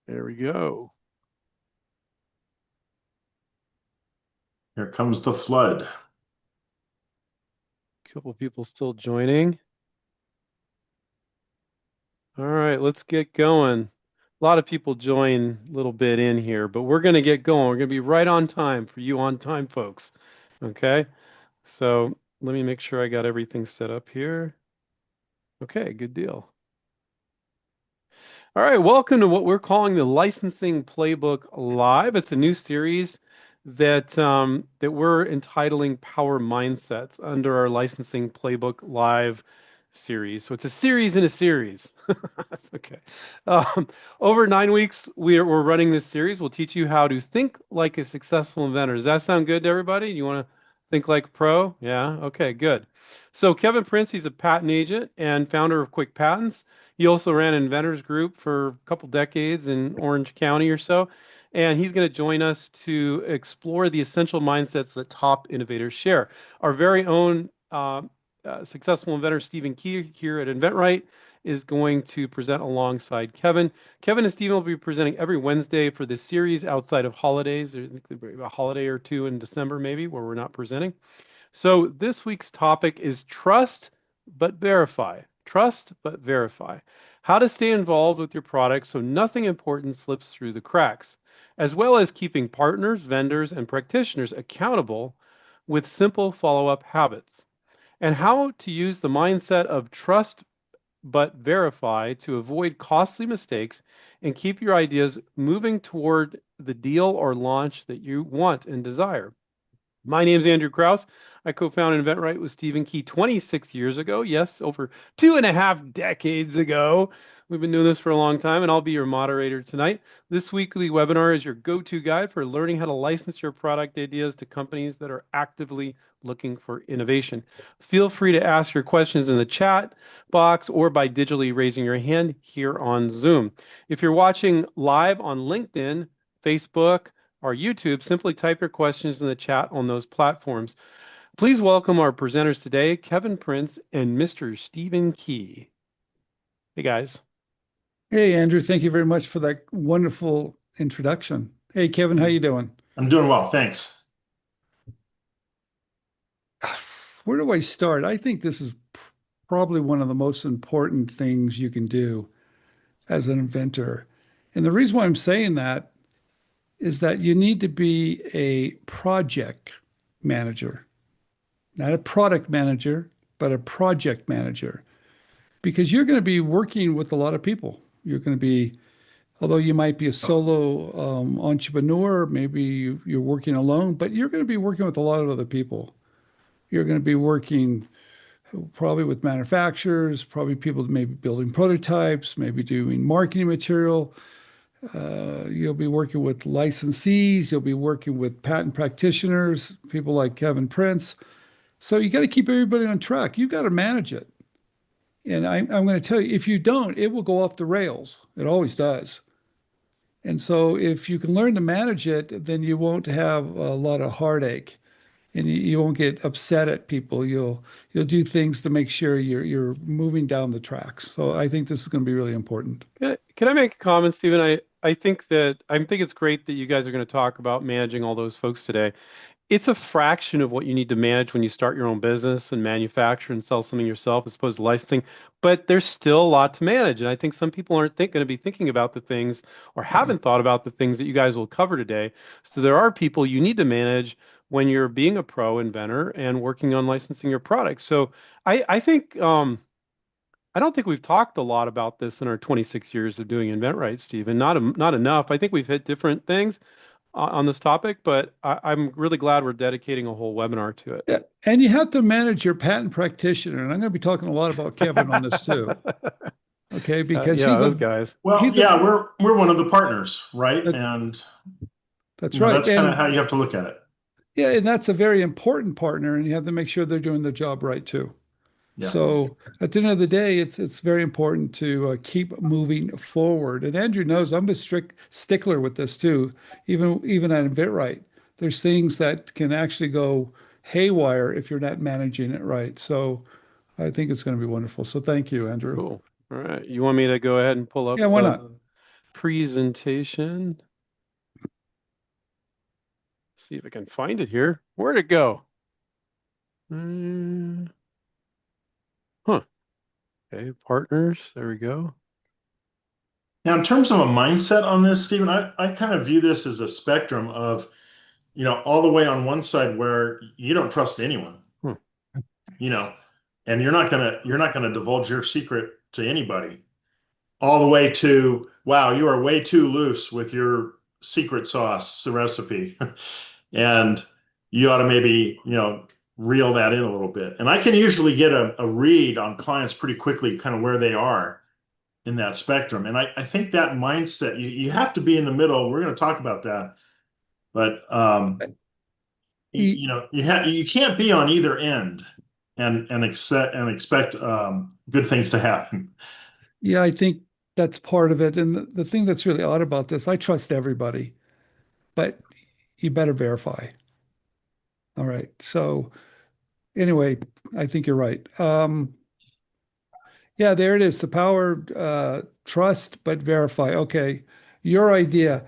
There we go. Here comes the flood. Couple people still joining. All right, let's get going. A lot of people join a little bit in here, but we're going to get going. We're going to be right on time for you on time, folks. Okay, so let me make sure I got everything set up here. Okay, good deal. All right, welcome to what we're calling the Licensing Playbook Live. It's a new series that we're entitling Power Mindsets under our Licensing Playbook Live series. So it's a series in a series. That's okay. Um, over 9 weeks, we're running this series. We'll teach you how to think like a successful inventor. Does that sound good to everybody? You want to think like a pro? Yeah. Okay. Good. So Kevin Prince, he's a patent agent and founder of QuickPatents. He also ran an inventors group for a couple decades in Orange County or so. And he's going to join us to explore the essential mindsets that top innovators share. Our very own successful inventor, Stephen Key, here at InventRight, is going to present alongside Kevin. Kevin and Stephen will be presenting every Wednesday for this series outside of holidays. There's a holiday or two in December, maybe, where we're not presenting. So this week's topic is trust but verify. Trust but verify. How to stay involved with your product so nothing important slips through the cracks, as well as keeping partners, vendors, and practitioners accountable with simple follow-up habits. And how to use the mindset of trust but verify to avoid costly mistakes and keep your ideas moving toward the deal or launch that you want and desire. My name is Andrew Krauss. I co-founded InventRight with Stephen Key 26 years ago. Yes, over 2.5 decades ago. We've been doing this for a long time, and I'll be your moderator tonight. This weekly webinar is your go-to guide for learning how to license your product ideas to companies that are actively looking for innovation. Feel free to ask your questions in the chat box or by digitally raising your hand here on Zoom. If you're watching live on LinkedIn, Facebook, or YouTube, simply type your questions in the chat on those platforms. Please welcome our presenters today, Kevin Prince and Mr. Stephen Key. Hey, guys. Hey, Andrew, thank you very much for that wonderful introduction. Hey, Kevin, how you doing? I'm doing well, thanks. Where do I start? I think this is probably one of the most important things you can do as an inventor. And the reason why I'm saying that is that you need to be a project manager, not a product manager, but a project manager, because you're going to be working with a lot of people. You're going to be Although you might be a solo entrepreneur, maybe you're working alone, but you're going to be working with a lot of other people. You're going to be working probably with manufacturers, probably people that may be building prototypes, maybe doing marketing material. You'll be working with licensees. You'll be working with patent practitioners, people like Kevin Prince. So you got to keep everybody on track. You've got to manage it. And I'm going to tell you, if you don't, it will go off the rails. It always does. And so if you can learn to manage it, then you won't have a lot of heartache and you won't get upset at people. You'll do things to make sure you're moving down the tracks. So I think this is going to be really important. Can I make a comment, Stephen? I think it's great that you guys are going to talk about managing all those folks today. It's a fraction of what you need to manage when you start your own business and manufacture and sell something yourself as opposed to licensing. But there's still a lot to manage. And I think some people aren't going to be thinking about the things or haven't thought about the things that you guys will cover today. So there are people you need to manage when you're being a pro inventor and working on licensing your products. So I think I don't think we've talked a lot about this in our 26 years of doing InventRight, Stephen. Not enough. I think we've hit different things on this topic, but I'm really glad we're dedicating a whole webinar to it. Yeah. And you have to manage your patent practitioner. And I'm going to be talking a lot about Kevin on this too. Okay, because Yeah, those guys. Well, he's a yeah, we're one of the partners, right? that, And that's right. that's kind of how you have to look at it. Yeah, and that's a very important partner, and you have to make sure they're doing the job right too. Yeah. So at the end of the day, it's very important to keep moving forward. And Andrew knows I'm a strict stickler with this too. Even at InventRight, there's things that can actually go haywire if you're not managing it right. So I think it's going to be wonderful. So thank you, Andrew. Cool. All right. You want me to go ahead and pull up Yeah, why not? presentation. See if I can find it here. Where'd it go? Huh. Okay, partners. There we go. Now, in terms of a mindset on this, Stephen, I kind of view this as a spectrum of, all the way on one side where you don't trust anyone, Hmm. you know, and you're not gonna divulge your secret to anybody, all the way to, wow, you are way too loose with your secret sauce recipe. And you ought to maybe, reel that in a little bit. And I can usually get a read on clients pretty quickly, kind of where they are in that spectrum. And I think that mindset, you have to be in the middle. We're going to talk about that. But you can't be on either end and expect good things to happen. Yeah, I think that's part of it. And the thing that's really odd about this, I trust everybody, but you better verify. All right. So anyway, I think you're right. Yeah, there it is. The power, trust, but verify. Okay. Your idea.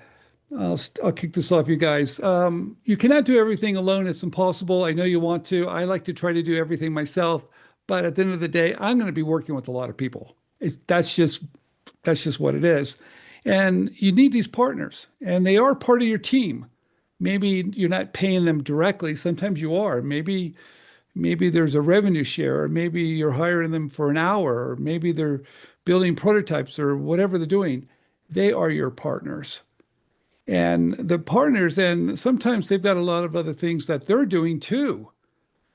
I'll kick this off, you guys. You cannot do everything alone. It's impossible. I know you want to. I like to try to do everything myself, but at the end of the day, I'm going to be working with a lot of people. That's just what it is. And you need these partners, and they are part of your team. Maybe you're not paying them directly. Sometimes you are. Maybe there's a revenue share, or maybe you're hiring them for an hour, or maybe they're building prototypes or whatever they're doing. They are your partners. And the partners, and sometimes they've got a lot of other things that they're doing too.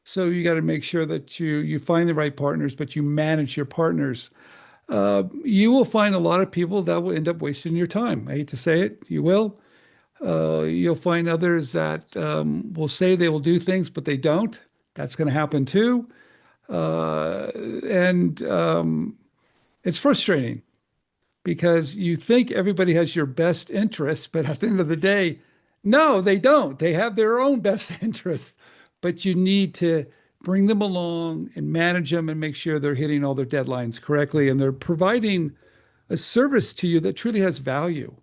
So you got to make sure that you find the right partners, but you manage your partners. You will find a lot of people that will end up wasting your time. I hate to say it, you will. You'll find others that will say they will do things, but they don't. That's going to happen too. And it's frustrating because you think everybody has your best interests, but at the end of the day, no, they don't. They have their own best interests, but you need to bring them along and manage them and make sure they're hitting all their deadlines correctly and they're providing a service to you that truly has value.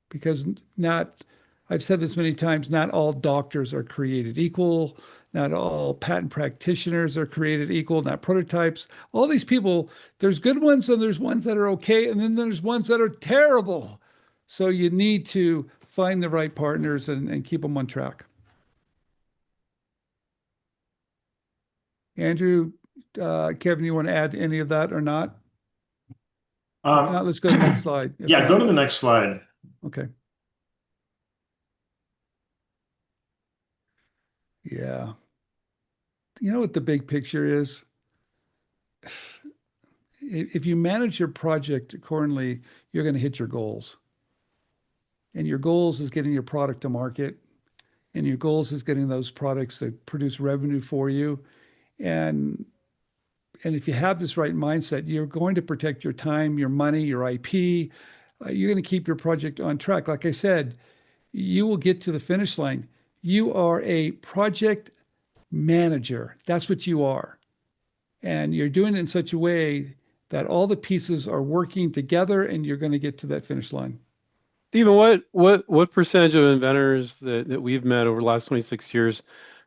Because not, I've said this many times, not all doctors are created equal. Not all patent practitioners are created equal, not prototypes. All these people, there's good ones and there's ones that are okay, and then there's ones that are terrible. So you need to find the right partners and keep them on track. Andrew, Kevin, you want to add any of that or not? If not, let's go to the next slide. If Yeah, not, go to the next slide. okay. Yeah. You know what the big picture is? If you manage your project accordingly, you're going to hit your goals. And your goals is getting your product to market, and your goals is getting those products that produce revenue for you. And if you have this right mindset, you're going to protect your time, your money, your IP. You're going to keep your project on track. Like I said, you will get to the finish line. You are a project manager. That's what you are. And you're doing it in such a way that all the pieces are working together and you're going to get to that finish line. Stephen, what percentage of inventors that we've met over the last 26 years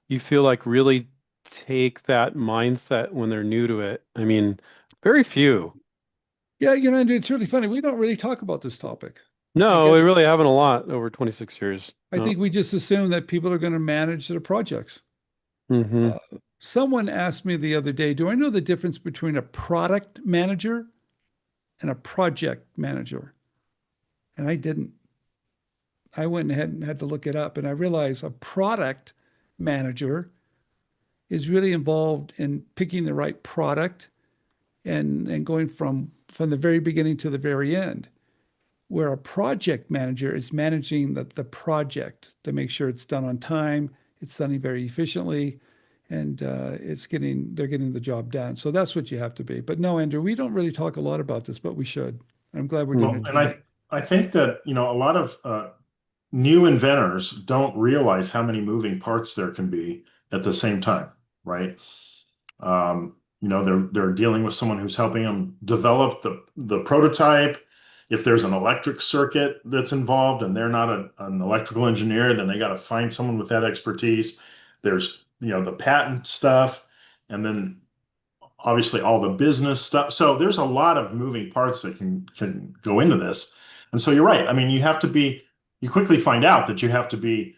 you feel like really take that mindset when they're new to it? I mean, very few. Yeah, Andrew, it's really funny. We don't really talk about this topic. I No, we guess really haven't a lot over 26 years. I No. think we just assume that people are going to manage their projects. Hmm. Uh, Someone asked me the other day, do I know the difference between a product manager and a project manager? And I didn't. I went ahead and had to look it up, and I realized a product manager is really involved in picking the right product and going from the very beginning to the very end. Where a project manager is managing the project to make sure it's done on time, it's done very efficiently, and they're getting the job done. So that's what you have to be. But no, Andrew, we don't really talk a lot about this, but we should. I'm glad we're doing Well, it and today. I think that, a lot of new inventors don't realize how many moving parts there can be at the same time, right? They're dealing with someone who's helping them develop the prototype. If there's an electric circuit that's involved and they're not an electrical engineer, then they got to find someone with that expertise. There's, the patent stuff, and then obviously all the business stuff. So there's a lot of moving parts that can go into this. And so you're right. I mean, you quickly find out that you have to be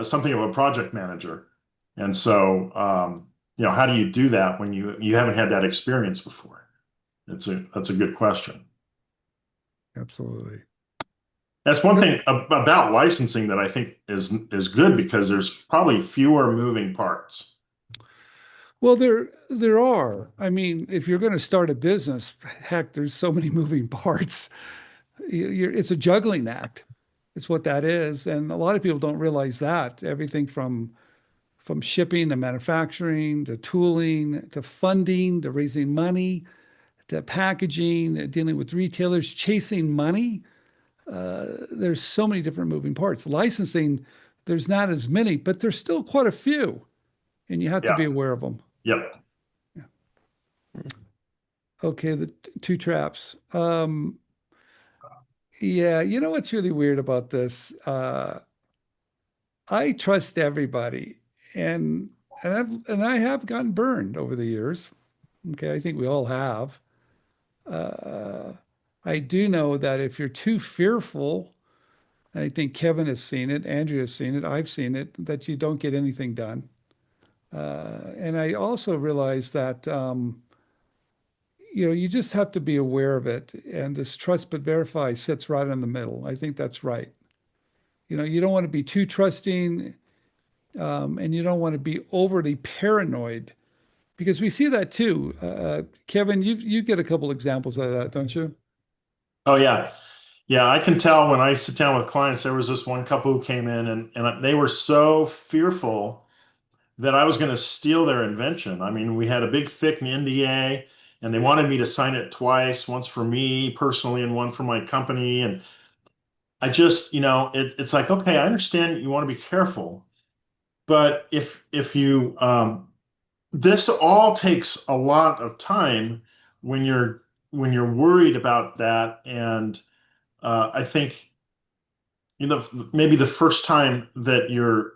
something of a project manager. And so, how do you do that when you haven't had that experience before? That's a good question. Absolutely. That's one thing about licensing that I think is good because there's probably fewer moving parts. Well, there are. I mean, if you're going to start a business, heck, there's so many moving parts. It's a juggling act. It's what that is, and a lot of people don't realize that. Everything from shipping to manufacturing to tooling to funding to raising money to packaging, dealing with retailers, chasing money. There's so many different moving parts. Licensing, there's not as many, but there's still quite a few, and you have to Yeah. be aware of them. Yep. Okay, the two traps. Yeah, you know what's really weird about this? I trust everybody, and I have gotten burned over the years. Okay, I think we all have. Uh, I do know that if you're too fearful, and I think Kevin has seen it, Andrew has seen it, I've seen it, that you don't get anything done. And I also realize that you just have to be aware of it. And this trust but verify sits right in the middle. I think that's right. You don't want to be too trusting, and you don't want to be overly paranoid because we see that too. Kevin, you get a couple examples of that, don't you? Oh yeah. Yeah, I can tell when I sit down with clients, there was this one couple who came in and they were so fearful that I was going to steal their invention. I mean, we had a big, thick NDA, and they wanted me to sign it twice, once for me personally and one for my company. And I just, it's like, okay, I understand you want to be careful, but if you, this all takes a lot of time when you're worried about that. And I think maybe the first time that you're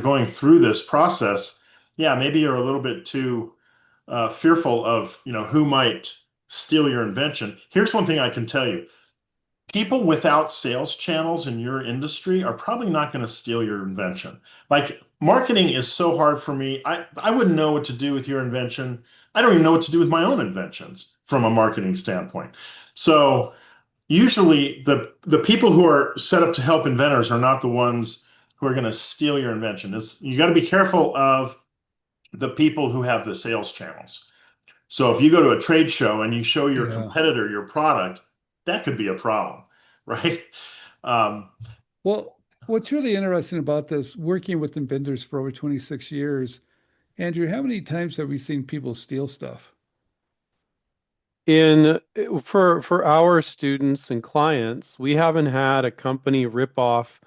going through this process, yeah, maybe you're a little bit too fearful of who might steal your invention. Here's one thing I can tell you: people without sales channels in your industry are probably not going to steal your invention. Like, marketing is so hard for me. I wouldn't know what to do with your invention. I don't even know what to do with my own inventions from a marketing standpoint. So usually the people who are set up to help inventors are not the ones who are going to steal your invention. You got to be careful of the people who have the sales channels. So if you go to a trade show and you show your Yeah. competitor your product, that could be a problem, right? Um, Well, what's really interesting about this, working with inventors for over 26 years, Andrew, how many times have we seen people steal stuff? For our students and clients, we haven't had a company rip off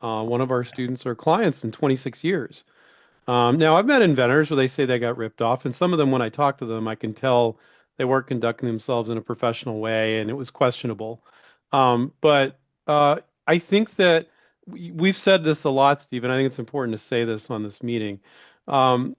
one of our students or clients in 26 years. Now, I've met inventors where they say they got ripped off, and some of them, when I talk to them, I can tell they weren't conducting themselves in a professional way, and it was questionable. But I think that we've said this a lot, Steve, and I think it's important to say this on this meeting. Um,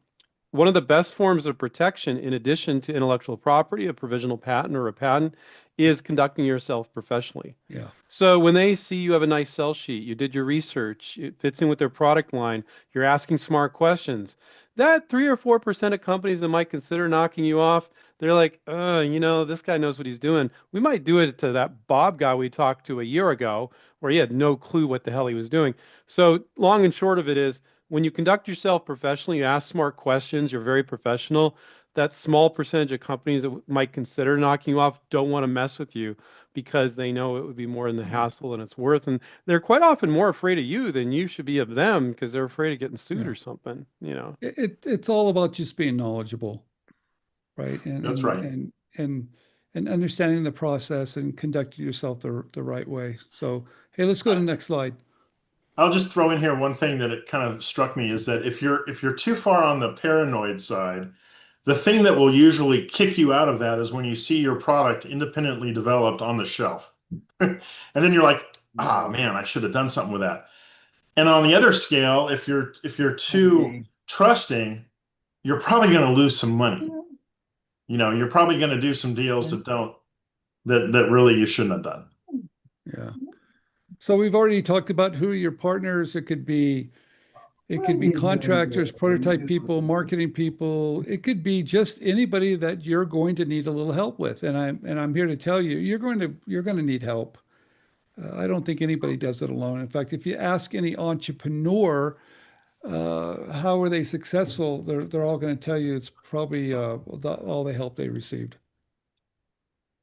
One of the best forms of protection, in addition to intellectual property, a provisional patent or a patent, is conducting yourself professionally. Yeah. So when they see you have a nice sell sheet, you did your research, it fits in with their product line, you're asking smart questions, that 3 or 4% of companies that might consider knocking you off, they're like, this guy knows what he's doing. We might do it to that Bob guy we talked to a year ago, where he had no clue what the hell he was doing. So long and short of it is, when you conduct yourself professionally, you ask smart questions, you're very professional, that small percentage of companies that might consider knocking you off don't want to mess with you because they know it would be more in the hassle than it's worth. And they're quite often more afraid of you than you should be of them because they're afraid of getting sued Yeah. or something. It's all about just being knowledgeable, right? And that's and right. and and and understanding the process and conducting yourself the right way. So, hey, let's go to the next slide. I'll just throw in here one thing that it kind of struck me is that if you're too far on the paranoid side, the thing that will usually kick you out of that is when you see your product independently developed on the shelf. And then you're like, oh man, I should have done something with that. And on the other scale, if you're too trusting, you're probably going to lose some money. You're probably going to do some deals that really you shouldn't have done. Yeah. So we've already talked about who are your partners. It could be contractors, prototype people, marketing people. It could be just anybody that you're going to need a little help with. And I'm here to tell you, you're going to need help. I don't think anybody does it alone. In fact, if you ask any entrepreneur, how are they successful, they're all going to tell you it's probably all the help they received,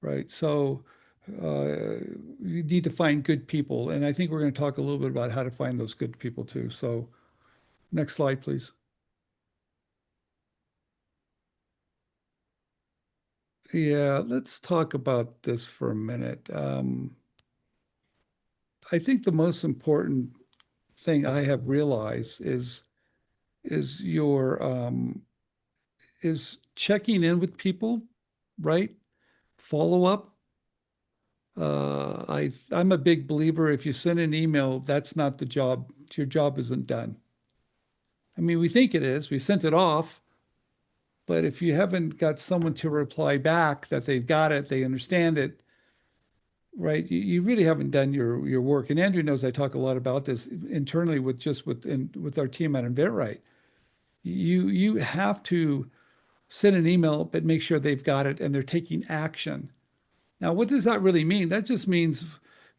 right? So you need to find good people, and I think we're going to talk a little bit about how to find those good people too. So next slide, please. Yeah, let's talk about this for a minute. I think the most important thing I have realized is your is checking in with people, right? Follow up. I'm a big believer. If you send an email, that's not the job. Your job isn't done. I mean, we think it is. We sent it off, but if you haven't got someone to reply back that they've got it, they understand it, right? You really haven't done your work. And Andrew knows I talk a lot about this internally with our team at InventRight. You have to send an email, but make sure they've got it and they're taking action. Now, what does that really mean? That just means,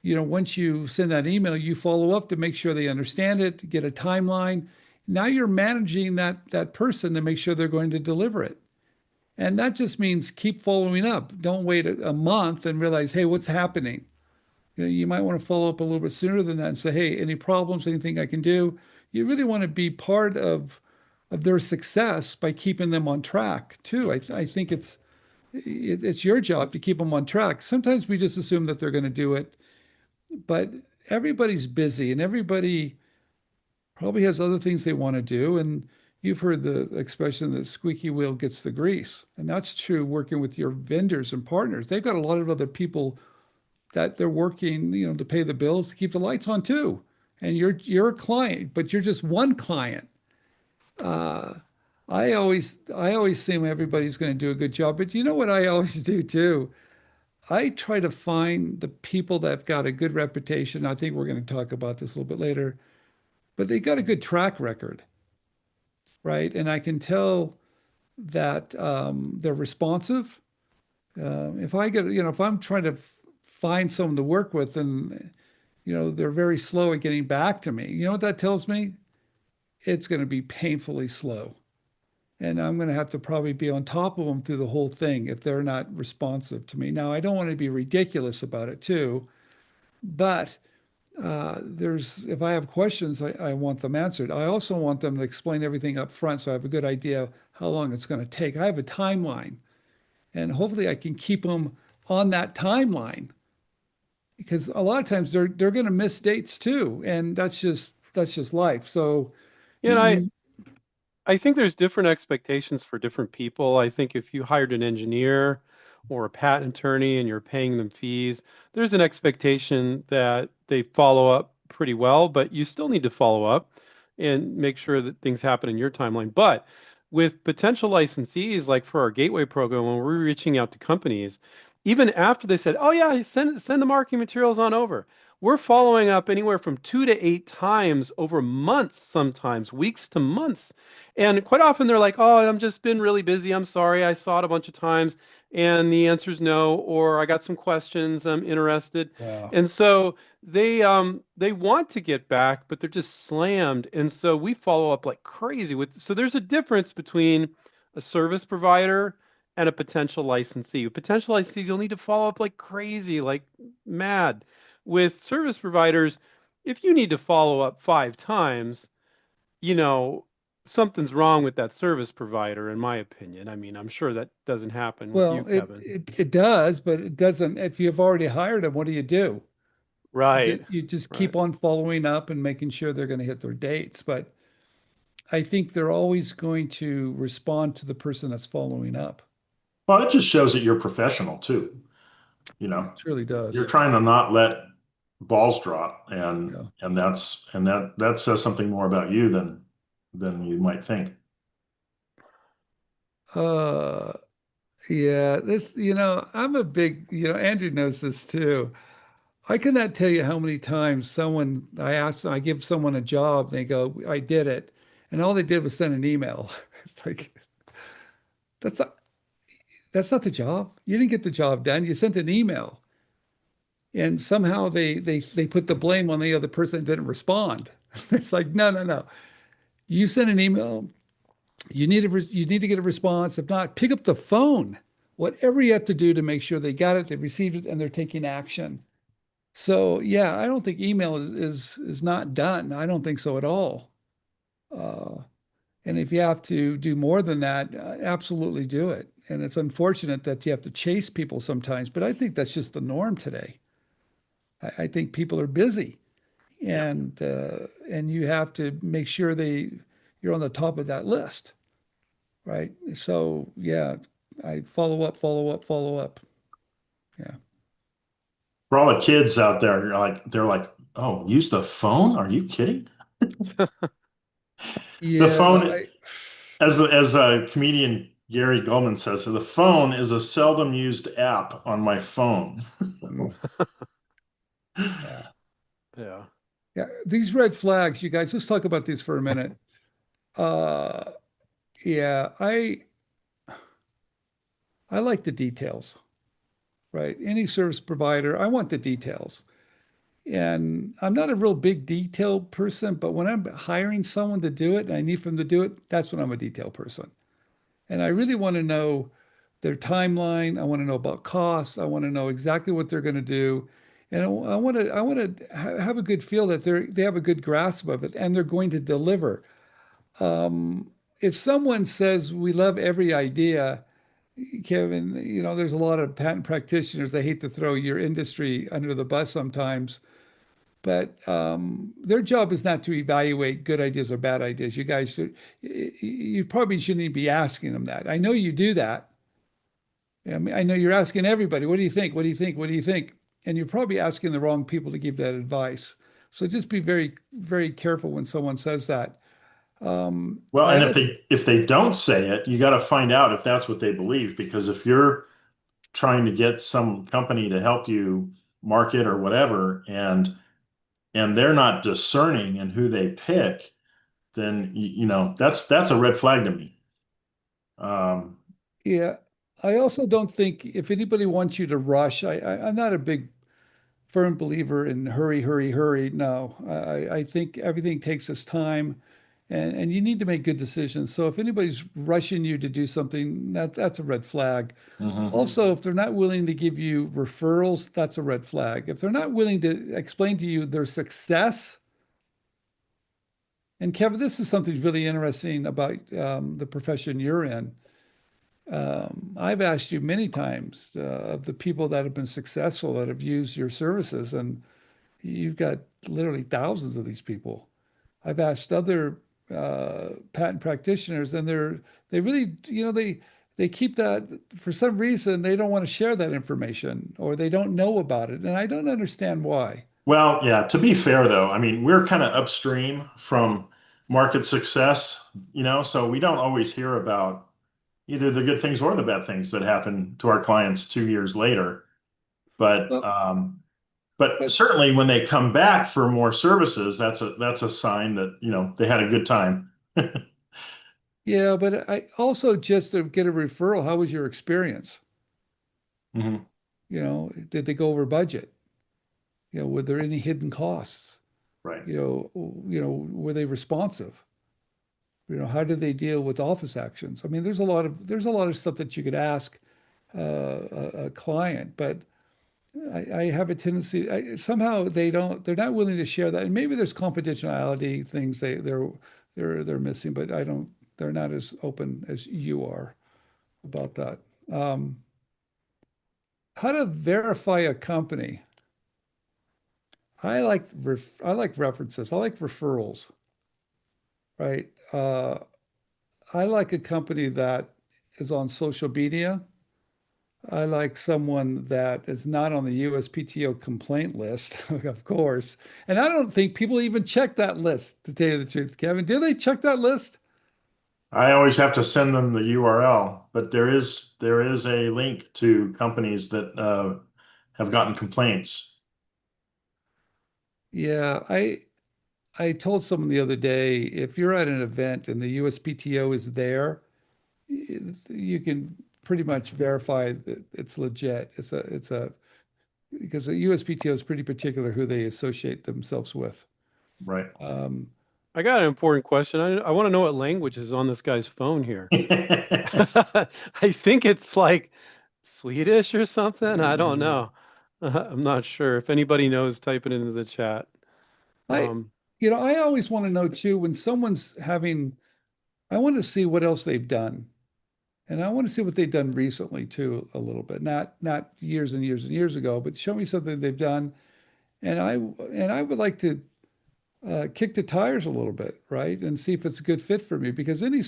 once you send that email, you follow up to make sure they understand it, get a timeline. Now you're managing that person to make sure they're going to deliver it. And that just means keep following up. Don't wait a month and realize, hey, what's happening? You might want to follow up a little bit sooner than that and say, hey, any problems, anything I can do? You really want to be part of their success by keeping them on track too. I think it's your job to keep them on track. Sometimes we just assume that they're going to do it, but everybody's busy and everybody probably has other things they want to do. And you've heard the expression that squeaky wheel gets the grease. And that's true working with your vendors and partners. They've got a lot of other people that they're working, to pay the bills, to keep the lights on too. And you're a client, but you're just one client. Uh, I always assume everybody's going to do a good job, but you know what I always do too? I try to find the people that have got a good reputation. I think we're going to talk about this a little bit later, but they got a good track record, right? And I can tell that they're responsive. If I'm trying to find someone to work with, and they're very slow at getting back to me. You know what that tells me? It's going to be painfully slow. And I'm going to have to probably be on top of them through the whole thing if they're not responsive to me. Now, I don't want to be ridiculous about it too, but if I have questions, I want them answered. I also want them to explain everything up front so I have a good idea how long it's going to take. I have a timeline, and hopefully I can keep them on that timeline because a lot of times they're going to miss dates too, and that's just life. So And I you I think there's different expectations for different people. I think if you hired an engineer or a patent attorney and you're paying them fees, there's an expectation that they follow up pretty well, but you still need to follow up and make sure that things happen in your timeline. But with potential licensees, like for our gateway program, when we're reaching out to companies, even after they said, "Oh yeah, send the marketing materials on over," we're following up anywhere from 2 to 8 times over months, sometimes weeks to months, and quite often they're like, "Oh, I'm just been really busy. I'm sorry. I saw it a bunch of times." And the answer is no, or I got some questions. I'm interested. yeah. And so they want to get back, but they're just slammed. And so we follow up like crazy with so there's a difference between a service provider and a potential licensee. With potential licensees, you'll need to follow up like crazy, like mad. With service providers, if you need to follow up 5 times, you know, something's wrong with that service provider, in my opinion. I mean, I'm sure that doesn't happen with you, Well, it, Kevin. it it does, but it doesn't. If you've already hired them, what do? Right, You just right. keep on following up and making sure they're going to hit their dates. But I think they're always going to respond to the person that's following up. Well, it just shows that you're professional too. You know, It really you're does. trying to not let balls drop, Yeah. that says something more about you than you might think. Uh, yeah, I'm a big, Andrew knows this too. I cannot tell you how many times I give someone a job, they go, I did it. And all they did was send an email. It's like, that's not, that's not the job. You didn't get the job done. You sent an email. And somehow they put the blame on the other person that didn't respond. It's like, no, no, no. You sent an email. You need to get a response. If not, pick up the phone. Whatever you have to do to make sure they got it, they received it, and they're taking action. So yeah, I don't think email is not done. I don't think so at all. Uh, and if you have to do more than that, absolutely do it. And it's unfortunate that you have to chase people sometimes, but I think that's just the norm today. I think people are busy, Yeah. and you have to make sure you're on the top of that list, right? So yeah, I follow up, follow up, follow up. Yeah. For all the kids out there, they're like, oh, use the phone? Are you kidding? The Yeah, phone, as a comedian Gary Gulman says, the phone is a seldom used app on my phone. mm, yeah. Yeah. Yeah, these red flags, you guys, let's talk about these for a minute. Uh, yeah, I like the details, right? Any service provider, I want the details. And I'm not a real big detail person, but when I'm hiring someone to do it and I need them to do it, that's when I'm a detail person. And I really want to know their timeline. I want to know about costs. I want to know exactly what they're going to do. And I want to have a good feel that they have a good grasp of it and they're going to deliver. If someone says we love every idea, Kevin, there's a lot of patent practitioners. They hate to throw your industry under the bus sometimes, but their job is not to evaluate good ideas or bad ideas. You probably shouldn't even be asking them that. I know you do that. I mean, I know you're asking everybody, what do you think? What do you think? What do you think? And you're probably asking the wrong people to give that advice. So just be very, very careful when someone says that. Well, I and also, if they don't say it, you got to find out if that's what they believe. Because if you're trying to get some company to help you market or whatever, and they're not discerning in who they pick, then that's a red flag to me. Um, yeah, I also don't think if anybody wants you to rush, I'm not a big firm believer in hurry, hurry, hurry. No, I think everything takes its time, and you need to make good decisions. So if anybody's rushing you to do something, that's a red flag. mhm. Also, if they're not willing to give you referrals, that's a red flag. If they're not willing to explain to you their success, and Kevin, this is something really interesting about the profession you're in. I've asked you many times of the people that have been successful that have used your services, and you've got literally thousands of these people. I've asked other patent practitioners, and they really, they keep that for some reason. They don't want to share that information, or they don't know about it, and I don't understand why. Well, yeah, to be fair though, I mean, we're kind of upstream from market success, so we don't always hear about either the good things or the bad things that happen to our clients 2 years later. But Well, but but certainly when they come back for more services, that's a sign that, they had a good time. yeah, but I also just to get a referral. How was your experience? Mhm. Did they go over budget? Were there any hidden costs? Right. Were they responsive? How did they deal with office actions? I mean, there's a lot of stuff that you could ask a client, but I have a tendency somehow they're not willing to share that, and maybe there's confidentiality things they're missing, but I don't they're not as open as you are about that. Um, how to verify a company? I like references. I like referrals, right? I like a company that is on social media. I like someone that is not on the USPTO complaint list, of course. And I don't think people even check that list, to tell you the truth, Kevin. Do they check that list? I always have to send them the URL, but there is a link to companies that have gotten complaints. Yeah, I told someone the other day, if you're at an event and the USPTO is there, you can pretty much verify that it's legit. It's a because the USPTO is pretty particular who they associate themselves with. Right. Um, I got an important question. I want to know what language is on this guy's phone here. I think it's like Swedish or something. I don't know. I'm not sure. If anybody knows, type it into the chat. I, Um, I always want to know too, when someone's having, I want to see what else they've done. And I want to see what they've done recently too, a little bit. Not years and years and years ago, but show me something they've done. And I would like to kick the tires a little bit, right? And see if it's a good fit for me. Because any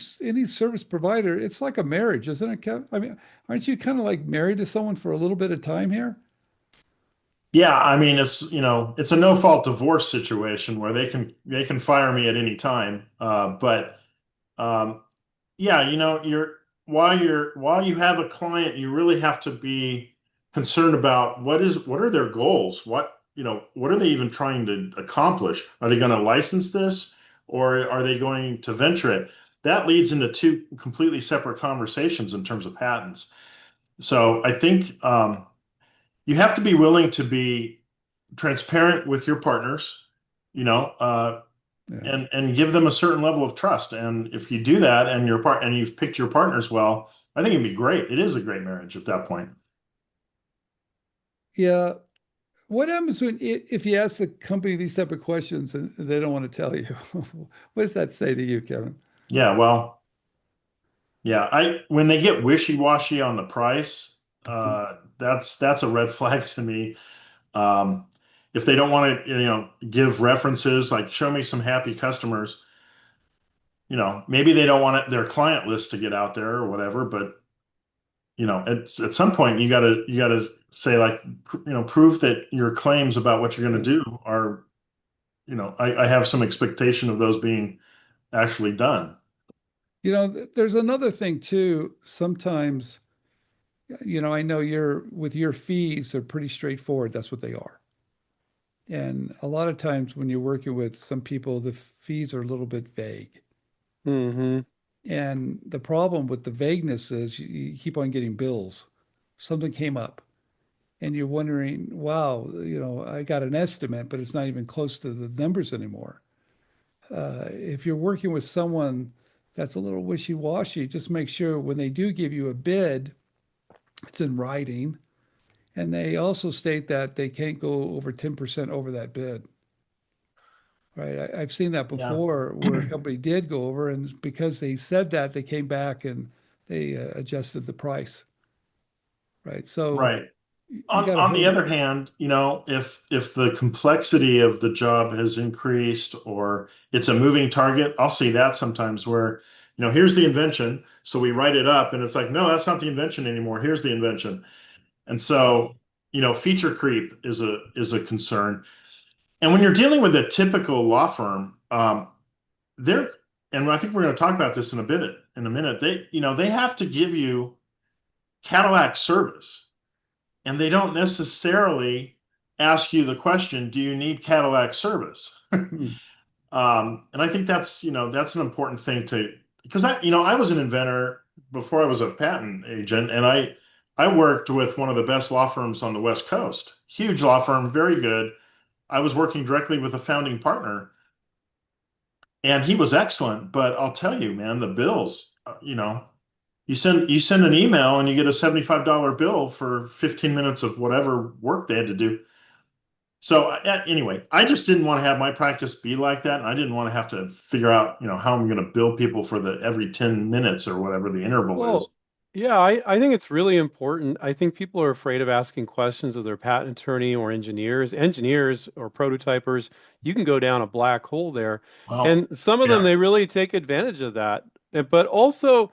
service provider, it's like a marriage, isn't it, Kev? I mean, aren't you kind of like married to someone for a little bit of time here? Yeah, I mean it's a no fault divorce situation where they can fire me at any time. But um, yeah, while you have a client, you really have to be concerned about what are their goals? What are they even trying to accomplish? Are they going to license this or are they going to venture it? That leads into two completely separate conversations in terms of patents. So I think you have to be willing to be transparent with your partners, you know, Yeah. and give them a certain level of trust. And if you do that and you've picked your partners well, I think it'd be great. It is a great marriage at that point. Yeah. What happens when if you ask the company these type of questions and they don't want to tell you? What does that say to you, Kevin? Yeah, well, yeah, I when they get wishy-washy on the price, that's a red flag to me. Um, if they don't want to, give references, like show me some happy customers, maybe they don't want their client list to get out there or whatever, but it's at some point you gotta say like, prove that your claims about what you're going Yeah. to do are, I have some expectation of those being actually done. There's another thing too. Sometimes, I know with your fees, they're pretty straightforward. That's what they are. And a lot of times when you're working with some people, the fees are a little bit vague. hmm And the problem with the vagueness is you keep on getting bills. Something came up and you're wondering, wow, I got an estimate, but it's not even close to the numbers anymore. If you're working with someone that's a little wishy-washy, just make sure when they do give you a bid, it's in writing. And they also state that they can't go over 10% over that bid. Right. I've seen that Yeah. before where a company did go over, and because they said that, they came back and they adjusted the price. Right. So Right. you got to On the hold. other hand, if the complexity of the job has increased or it's a moving target, I'll see that sometimes where, here's the invention. So we write it up and it's like, no, that's not the invention anymore. Here's the invention. And so, feature creep is a concern. And when you're dealing with a typical law firm, they're, and I think we're going to talk about this in a minute, they have to give you Cadillac service. And they don't necessarily ask you the question, do you need Cadillac service? Hmm. And I think that's an important thing because I was an inventor before I was a patent agent, and I worked with one of the best law firms on the West Coast, huge law firm, very good. I was working directly with a founding partner, and he was excellent. But I'll tell you, man, the bills, you send an email and you get a $75 bill for 15 minutes of whatever work they had to do. So anyway, I just didn't want to have my practice be like that, and I didn't want to have to figure out, how I'm going to bill people for the every 10 minutes or whatever the interval is. Well, yeah, I think it's really important. I think people are afraid of asking questions of their patent attorney or engineers. Engineers or prototypers, you can go down a black hole there. Well, And some of them, yeah, they really take advantage of that. But also,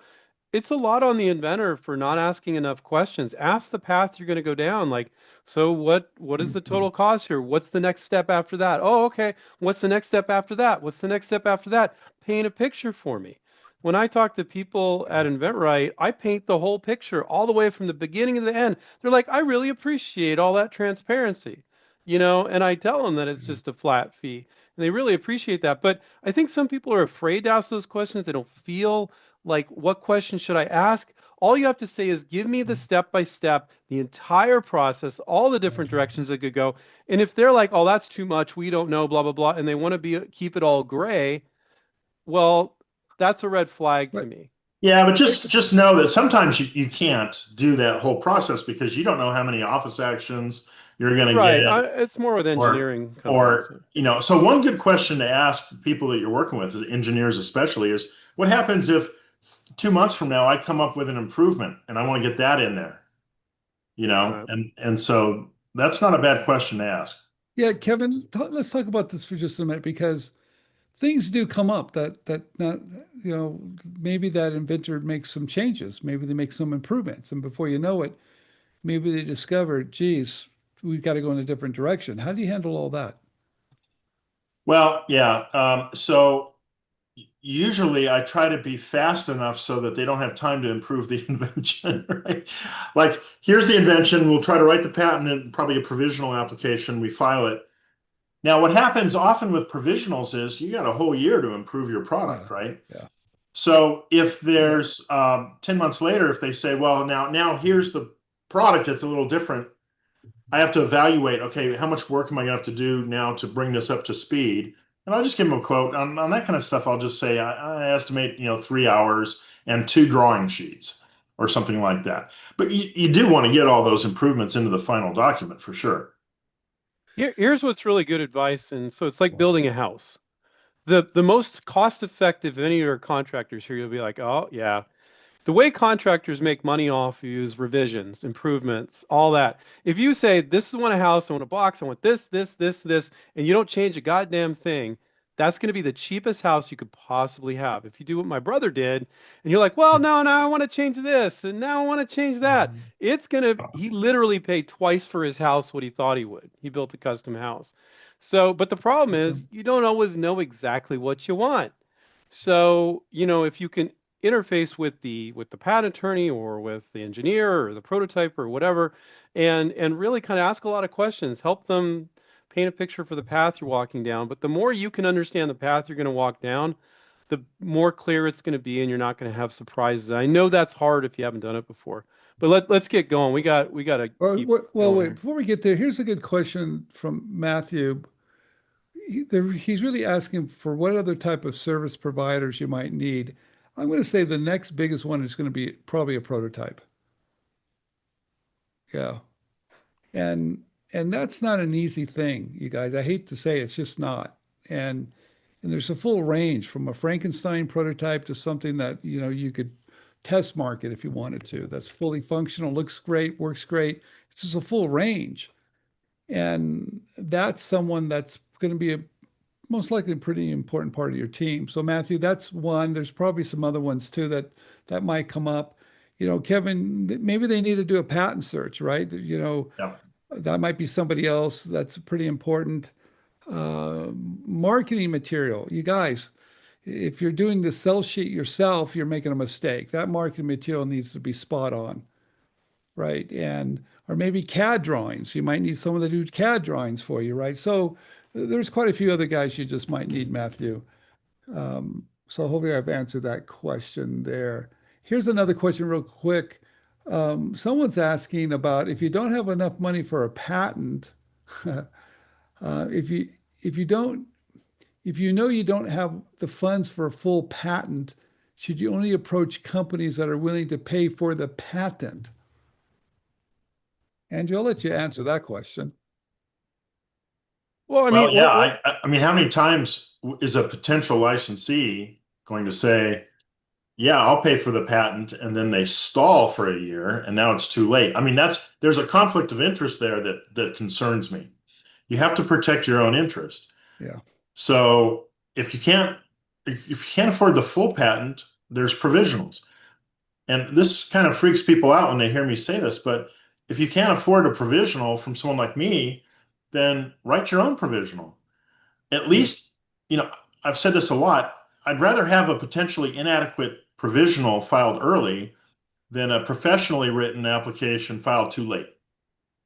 it's a lot on the inventor for not asking enough questions. Ask the path you're going to go down. Like, so what is the Mhm. total cost here? What's the next step after that? Oh, okay. What's the next step after that? What's the next step after that? Paint a picture for me. When I talk to people at InventRight, I paint the whole picture all the way from the beginning to the end. They're like, I really appreciate all that transparency, and I tell them that it's Yeah. just a flat fee. And they really appreciate that. But I think some people are afraid to ask those questions. They don't feel like, what question should I ask? All you have to say is, give me the step by step, the entire process, all the different directions it could go. And if they're like, oh, that's too much, we don't know, blah, blah, blah, and they want to keep it all gray, well, that's a red flag to But me. Yeah, but just know that sometimes you can't do that whole process because you don't know how many office actions you're going to get, Right. It's more with or engineering companies. or so one good question to ask people that you're working with, engineers especially, is what happens if 2 months from now I come up with an improvement and I want to get that in there, Right. and so that's not a bad question to ask. yeah, Kevin, let's talk about this for just a minute because things do come up that not, maybe that inventor makes some changes, maybe they make some improvements, and before you know it, maybe they discover, geez, we've got to go in a different direction. How do you handle all that? Well, yeah. So usually I try to be fast enough so that they don't have time to improve the invention, right? Like, here's the invention. We'll try to write the patent in probably a provisional application. We file it. Now, what happens often with provisionals is you got a whole year to improve your Yeah, product, right? yeah, So if there's 10 months later, if they say, well, now here's the product, it's a little different. I have to evaluate, okay, how much work am I gonna have to do now to bring this up to speed? And I'll just give them a quote on that kind of stuff. I'll just say, I estimate, 3 hours and 2 drawing sheets or something like that. But you do want to get all those improvements into the final document for sure. Here's what's really good advice. And so it's like building a house. The most cost effective of any of your contractors here, you'll be like, oh yeah, the way contractors make money off you is revisions, improvements, all that. If you say, this is one a house, I want a box, I want this, and you don't change a goddamn thing, that's going to be the cheapest house you could possibly have. If you do what my brother did, and you're like, well, no, I want to change this, and now I want to change that, mhm, he literally paid twice for his house what he thought he would. He built a custom house. So, but the problem yeah, is, you don't always know exactly what you want. So, if you can interface with the patent attorney or with the engineer or the prototype or whatever, and really kind of ask a lot of questions, help them paint a picture for the path you're walking down. But the more you can understand the path you're going to walk down, the more clear it's going to be, and you're not going to have surprises. I know that's hard if you haven't done it before, but let's get going. We got to keep well, going wait, here. before we get there, here's a good question from Matthew. He's really asking for what other type of service providers you might need. I'm going to say the next biggest one is going to be probably a prototype. Yeah. And and that's not an easy thing, you guys. I hate to say it's just not. And there's a full range from a Frankenstein prototype to something that, you could test market if you wanted to. That's fully functional, looks great, works great. It's just a full range. And that's someone that's going to be a most likely a pretty important part of your team. So Matthew, that's one. There's probably some other ones too that might come up. Kevin, maybe they need to do a patent search, right? Yeah. That might be somebody else. That's pretty important. Marketing material. You guys, if you're doing the sell sheet yourself, you're making a mistake. That marketing material needs to be spot on, right? Or maybe CAD drawings. You might need someone to do CAD drawings for you, right? So there's quite a few other guys you just might need, Matthew. So hopefully I've answered that question there. Here's another question real quick. Someone's asking about if you don't have enough money for a patent, if you if you don't if you know you don't have the funds for a full patent, should you only approach companies that are willing to pay for the patent? Andrew, I'll let you answer that question. Well, I Well, mean, yeah. what I mean, how many times is a potential licensee going to say, yeah, I'll pay for the patent, and then they stall for a year, and now it's too late? I mean, there's a conflict of interest there that concerns me. You have to protect your own interest. Yeah. So if you can't afford the full patent, there's provisionals. and this kind of freaks people out when they hear me say this, but if you can't afford a provisional from someone like me, then write your own provisional. At Yeah. least, you know, I've said this a lot. I'd rather have a potentially inadequate provisional filed early than a professionally written application filed too late,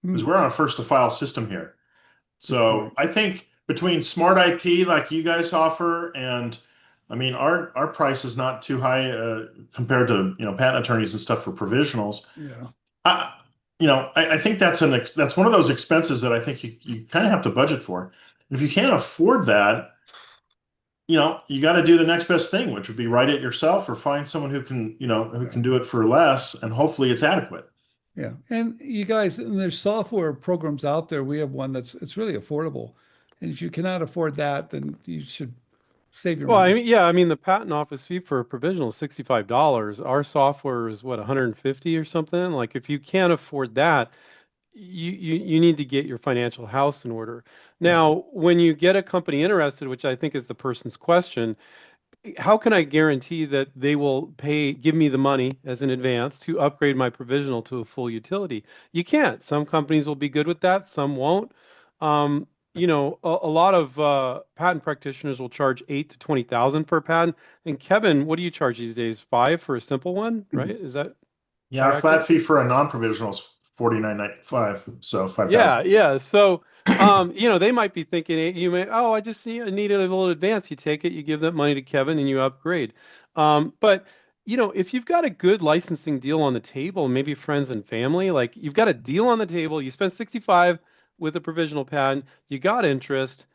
because Hmm. we're on a first to file system here. Good So point. I think between smart IP like you guys offer, and I mean our price is not too high compared to patent attorneys and stuff for provisionals. Yeah. I, I think that's one of those expenses that I think you kind of have to budget for. And if you can't afford that, you got to do the next best thing, which would be write it yourself or find someone who Yeah. can do it for less, and hopefully it's adequate. Yeah. And you guys, and there's software programs out there. We have one it's really affordable. And if you cannot afford that, then you should save your Well, I money. mean, yeah, I mean the patent office fee for a provisional is $65. Our software is what, 150 or something? Like if you can't afford that, you need to get your financial house in order. Yeah. Now, when you get a company interested, which I think is the person's question, how can I guarantee that they will give me the money as an advance to upgrade my provisional to a full utility? You can't. Some companies will be good with that, some won't. A lot of patent practitioners will charge 8 to 20,000 per patent. And Kevin, what do you charge these days? 5 for a simple one, right? Is that Yeah, our flat accurate? fee for a non-provisional is 49.95, so 5,000. Yeah, yeah. So, they might be thinking, oh, I just need a little advance. You take it, you give that money to Kevin, and you upgrade. But if you've got a good licensing deal on the table, maybe friends and family, like you've got a deal on the table, you spent 65 with a provisional patent, you got interest,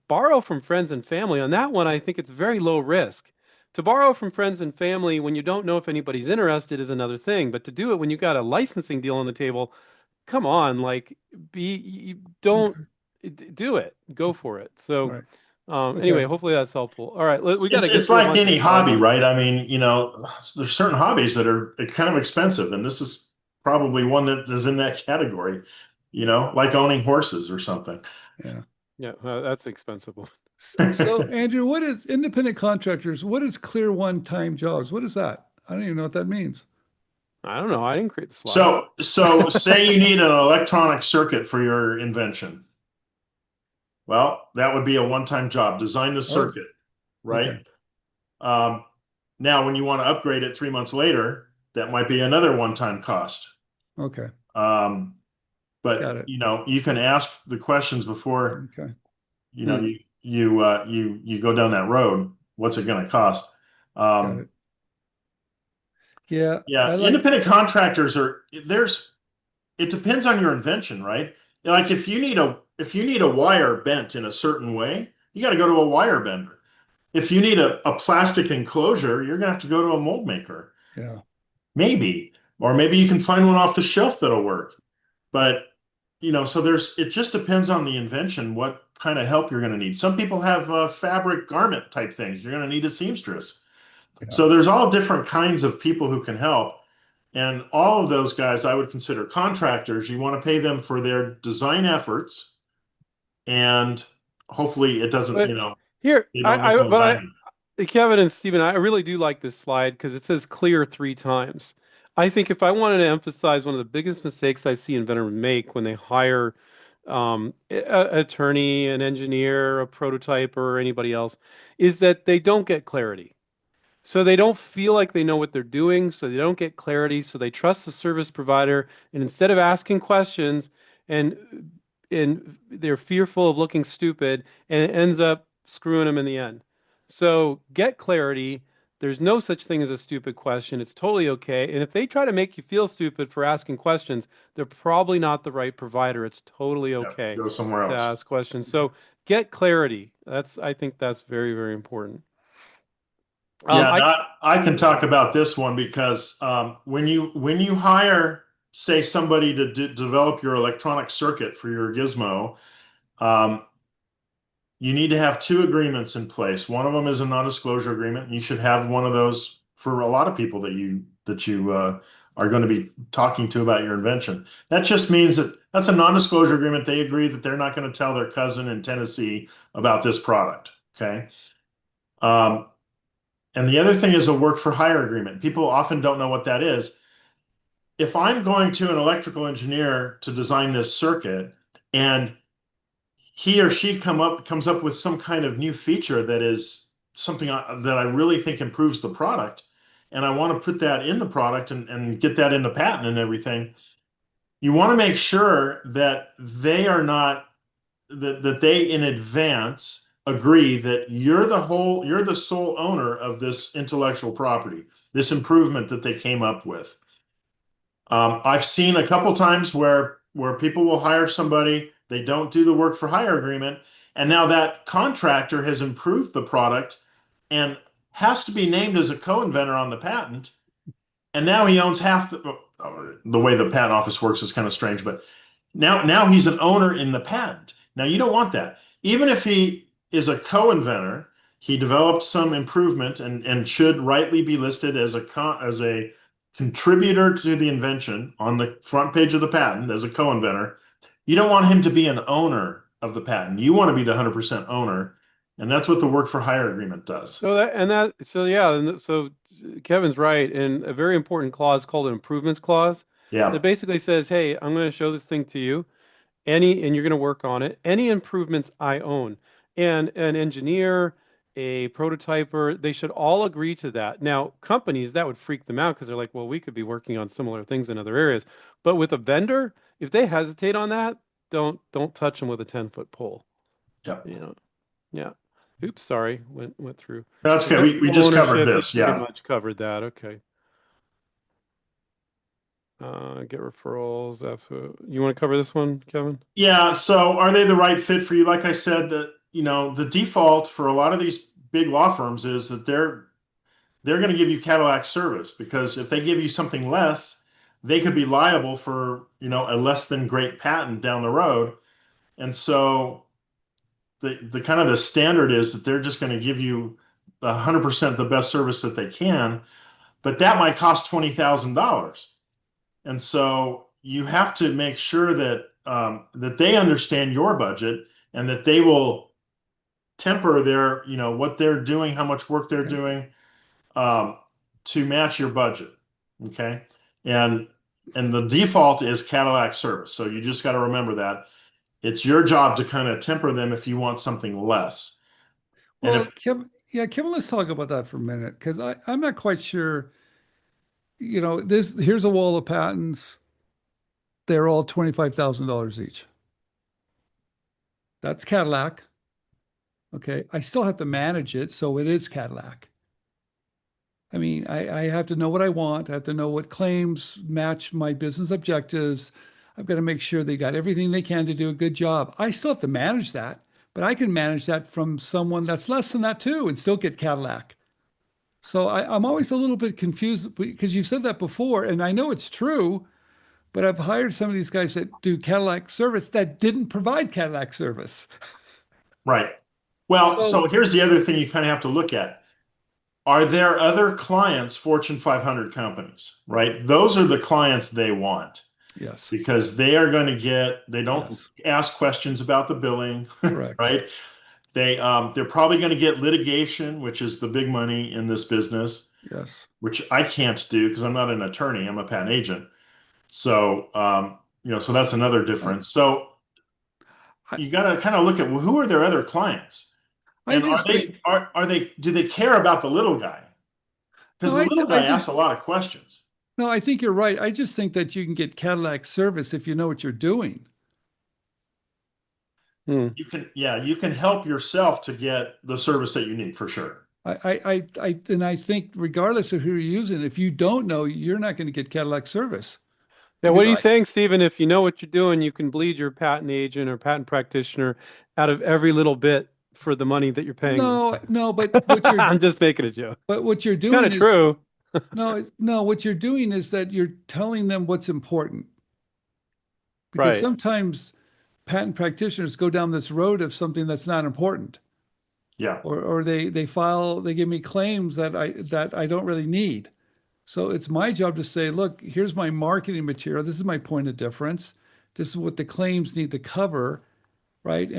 borrow from friends and family. On that one, I think it's very low risk. To borrow from friends and family when you don't know if anybody's interested is another thing, but to do it when you've got a licensing deal on the table, come on, like don't Okay. do it. Go for it. So Right. anyway, Okay. hopefully that's helpful. All right, we got to get It's through a like bunch of any slides. hobby, right? I mean, there's certain hobbies that are kind of expensive, and this is probably one that is in that category, like owning horses or something. Yeah. Yeah, that's expensive. So, Andrew, what is independent contractors? What is clear one-time jobs? What is that? I don't even know what that means. I don't know. I didn't create the slide. So say you need an electronic circuit for your invention. Well, that would be a one-time job. Design the Oh, circuit, right? okay. Um, Now, when you want to upgrade it 3 months later, that might be another one-time cost. Okay. Um, but Got it. you can ask the questions before Okay. you know Hmm. you go down that road. What's it going to cost? Got Um, it. Yeah, yeah, I like, independent contractors are there's. It depends on your invention, right? Like if you need a wire bent in a certain way, you got to go to a wire bender. If you need a plastic enclosure, you're gonna have to go to a mold maker. yeah, Maybe. Or maybe you can find one off the shelf that'll work. But, so it just depends on the invention, what kind of help you're going to need. Some people have fabric garment type things. You're going to need a seamstress. yeah. So there's all different kinds of people who can help. And all of those guys I would consider contractors. You want to pay them for their design efforts. And hopefully it doesn't, But here, they don't nickel and dime Kevin and Stephen, I really do like this slide because it says clear 3 times. I think if I wanted to emphasize one of the biggest mistakes I see inventors make when they hire attorney, an engineer, a prototyper, or anybody else, is that they don't get clarity. So they don't feel like they know what they're doing, so they don't get clarity, so they trust the service provider, and instead of asking questions and they're fearful of looking stupid, and it ends up screwing them in the end. So get clarity. There's no such thing as a stupid question. It's totally okay. And if they try to make you feel stupid for asking questions, they're probably not the right provider. It's totally yeah, okay go somewhere to else. ask questions. So get clarity. I think that's very, very important. Yeah, I I can talk about this one because when you hire, say, somebody to develop your electronic circuit for your gizmo, um, you need to have two agreements in place. One of them is a non-disclosure agreement, and you should have one of those for a lot of people that you are going to be talking to about your invention. That just means that's a non-disclosure agreement. They agree that they're not going to tell their cousin in Tennessee about this product. Okay. Um, And the other thing is a work for hire agreement. People often don't know what that is. If I'm going to an electrical engineer to design this circuit and he or she comes up with some kind of new feature that is something that I really think improves the product, and I want to put that in the product and get that in the patent and everything, you want to make sure that they are not that they in advance agree that you're the sole owner of this intellectual property, this improvement that they came up with. I've seen a couple times where people will hire somebody, they don't do the work for hire agreement, and now that contractor has improved the product and has to be named as a co-inventor on the patent, and now he owns half the way the patent office works is kind of strange, but now he's an owner in the patent. Now you don't want that. Even if he is a co-inventor, he developed some improvement and should rightly be listed as a contributor to the invention on the front page of the patent as a co-inventor. You don't want him to be an owner of the patent. You want to be the 100% owner, and that's what the work for hire agreement does. So Kevin's right, and a very important clause called an improvements clause Yeah. that basically says, hey, I'm going to show this thing to you, and you're going to work on it. Any improvements I own, and an engineer, a prototyper, they should all agree to that. Now, companies, that would freak them out because they're like, well, we could be working on similar things in other areas. But with a vendor, if they hesitate on that, don't touch them with a 10-foot pole. Yeah. You know, yeah. Oops, sorry, went through. That's okay. We just covered Ownership, we this. pretty Yeah. much covered that. Okay. Get referrals. You want to cover this one, Kevin? Yeah. So are they the right fit for you? Like I said, the default for a lot of these big law firms is that they're going to give you Cadillac service because if they give you something less, they could be liable for, a less than great patent down the road. And so the kind of the standard is that they're just going to give you 100% the best service that they can, but that might cost $20,000. And so you have to make sure that they understand your budget and that they will temper their, what they're doing, how much work they're doing, to match your budget. Okay. And the default is Cadillac service. So you just got to remember that it's your job to kind of temper them if you want something less. And Well, if Kevin, let's talk about that for a minute because I'm not quite sure. Here's a wall of patents. They're all $25,000 each. That's Cadillac. Okay. I still have to manage it, so it is Cadillac. I mean, I have to know what I want. I have to know what claims match my business objectives. I've got to make sure they got everything they can to do a good job. I still have to manage that, but I can manage that from someone that's less than that too and still get Cadillac. So I'm always a little bit confused because you've said that before, and I know it's true, but I've hired some of these guys that do Cadillac service that didn't provide Cadillac service. right. Well, so So, here's the other thing you kind of have to look at. Are there other clients, Fortune 500 companies, right? Those are the clients they want yes, because they don't yes, ask questions about the billing, correct. right? They're probably going to get litigation, which is the big money in this business, Yes. which I can't do because I'm not an attorney. I'm a patent agent. So, so that's another I, difference. So I, you got to kind of look at, well, who are their other clients? I And just think, do they care about the little guy? Because no, the little I guy asks a just, lot of questions. no, I think you're right. I just think that you can get Cadillac service if you know what you're doing. Hmm. You can help yourself to get the service that you need for sure. And I think regardless of who you're using, if you don't know, you're not going to get Cadillac service Yeah, what because are you saying, Stephen? If you know what you're doing, you can bleed your patent agent or patent practitioner out of every little bit for the money that you're paying them. no, I'm just making a joke. what you're Kind doing of is true. no, what you're doing is that you're telling them what's important because Right. sometimes patent practitioners go down this road of something that's not important. Yeah. Or they give me claims that I don't really need. So it's my job to say, look, here's my marketing material. This is my point of difference. This is what the claims need to cover, right?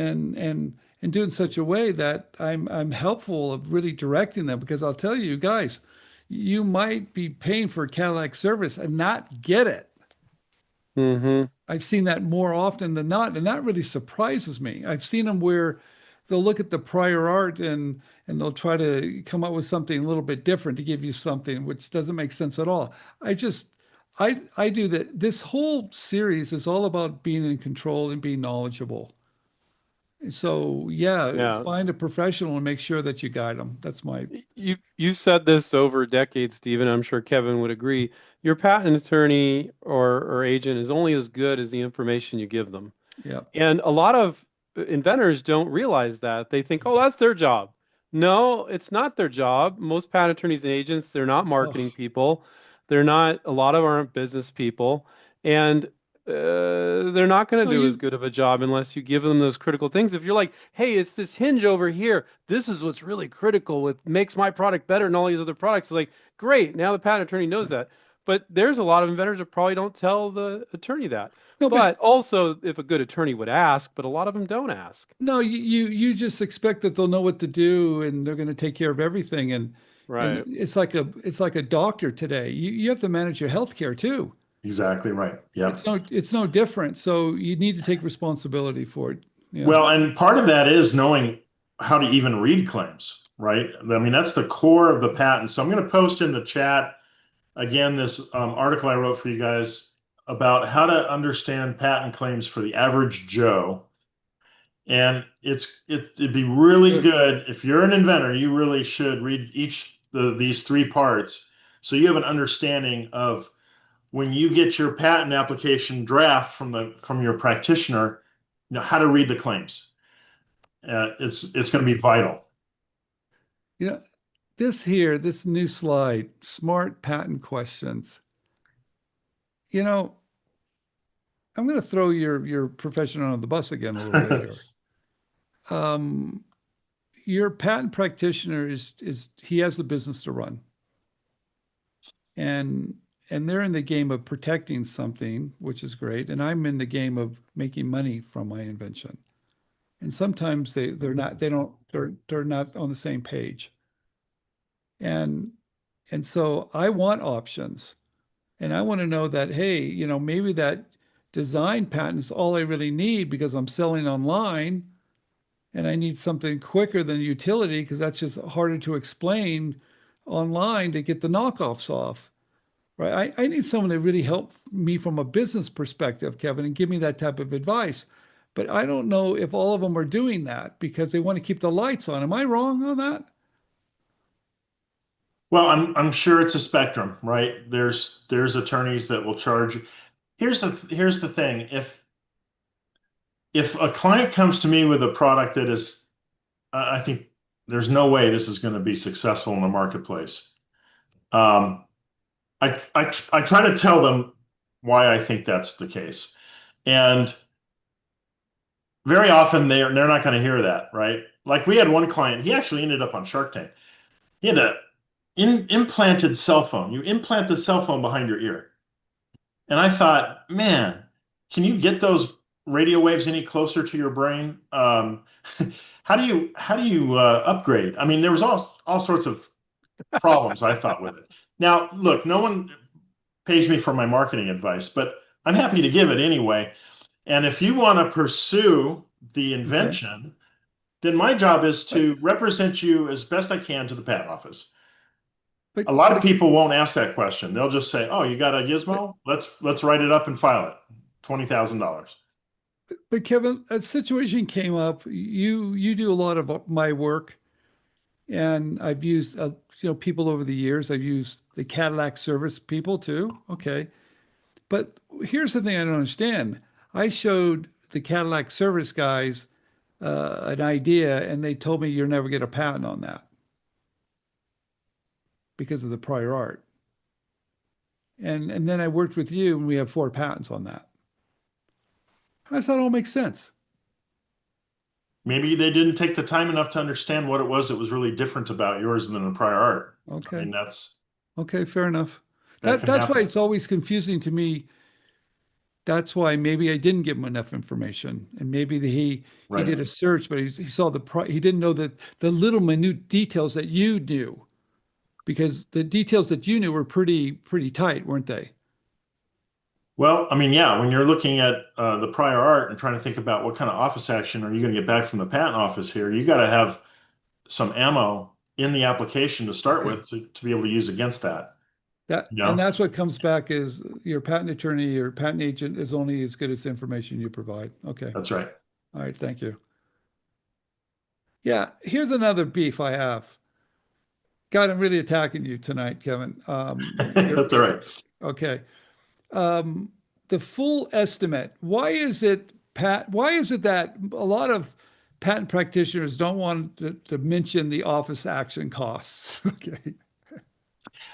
and do it in such a way that I'm helpful of really directing them, because I'll tell you guys, you might be paying for a Cadillac service and not get it. Mm-hmm. I've seen that more often than not, and that really surprises me. I've seen them where they'll look at the prior art and they'll try to come up with something a little bit different to give you something which doesn't make sense at all. I just I do that. This whole series is all about being in control and being knowledgeable. So yeah, Yeah. find a professional and make sure that you guide them. That's my You've said this over decades, Stephen. I'm sure Kevin would agree. Your patent attorney or agent is only as good as the information you give them. yeah. And a lot of inventors don't realize that. They think, oh, that's their job. No, it's not their job. Most patent attorneys and agents, they're not marketing Oh, people. They're not, a lot of them aren't business people. And they're not going to no, do as you good of a job unless you give them those critical things. If you're like, hey, it's this hinge over here. This is what's really critical. It makes my product better than all these other products. It's like, great. Now the patent attorney knows that. But there's a lot of inventors that probably don't tell the attorney that. no, but But also, if a good attorney would ask, but a lot of them don't ask. no, you just expect that they'll know what to do and they're going to take care of everything. And Right. it's like a doctor today. You have to manage your health care too. Exactly right. Yep. It's no different. So you need to take responsibility for it. Yeah. Well, and part of that is knowing how to even read claims, right? I mean, that's the core of the patent. So I'm going to post in the chat again this article I wrote for you guys about how to understand patent claims for the average Joe. And it'd be really Good. good if you're an inventor, you really should read these three parts so you have an understanding of when you get your patent application draft from your practitioner, how to read the claims. It's going to be vital. You know, this new slide, smart patent questions. You know, I'm going to throw your profession on the bus again a little bit here. Um, your patent practitioner is he has the business to run, and they're in the game of protecting something, which is great, and I'm in the game of making money from my invention. And sometimes they're not on the same page. And so I want options, and I want to know that, hey, maybe that design patent is all I really need because I'm selling online and I need something quicker than utility because that's just harder to explain online to get the knockoffs off. Right. I need someone that really help me from a business perspective, Kevin, and give me that type of advice. But I don't know if all of them are doing that because they want to keep the lights on. Am I wrong on that? Well, I'm sure it's a spectrum, right? There's attorneys that will charge. Here's the thing. If a client comes to me with a product that is, I think there's no way this is going to be successful in the marketplace. I try to tell them why I think that's the case, and very often they're not going to hear that, right? Like we had one client, he actually ended up on Shark Tank. He had a implanted cell phone. You implant the cell phone behind your ear. And I thought, man, can you get those radio waves any closer to your brain? How do you upgrade? I mean, there was all sorts of problems I thought with it. Now, look, no one pays me for my marketing advice, but I'm happy to give it anyway. And if you want to pursue the Okay. invention, then my job is But to represent you as best I can to the patent office. but A lot of but people won't ask that question. They'll just say, "Oh, you got a but gizmo? Let's write it up and file it. $20,000." but Kevin, a situation came up. You do a lot of my work, and I've used people over the years. I've used the Cadillac service people too. Okay. But here's the thing I don't understand. I showed the Cadillac service guys an idea, and they told me you'll never get a patent on that because of the prior art. And then I worked with you, and we have 4 patents on that. How does that all make sense? Maybe they didn't take the time enough to understand what it was that was really different about yours than the prior art. I Okay. mean, Okay, fair enough. that That can that's why happen. it's always confusing to me That's why maybe I didn't give him enough information, and maybe he Right. did a search, but he saw he didn't know that the little minute details that you knew, because the details that you knew were pretty tight, weren't they? Well, I mean, yeah, when you're looking at the prior art and trying to think about what kind of office action are you going to get back from the patent office here, you got to have some ammo in the application to start Okay. with to be able to use against that. That You and know, that's what comes back is your patent attorney, your patent agent is only as good as the information you provide. Okay. that's right. All right, thank you. Yeah, here's another beef I have. God, I'm really attacking you tonight, Kevin. That's all right. Okay. Um, the full estimate. Why is it that a lot of patent practitioners don't want to mention the office action costs? Okay.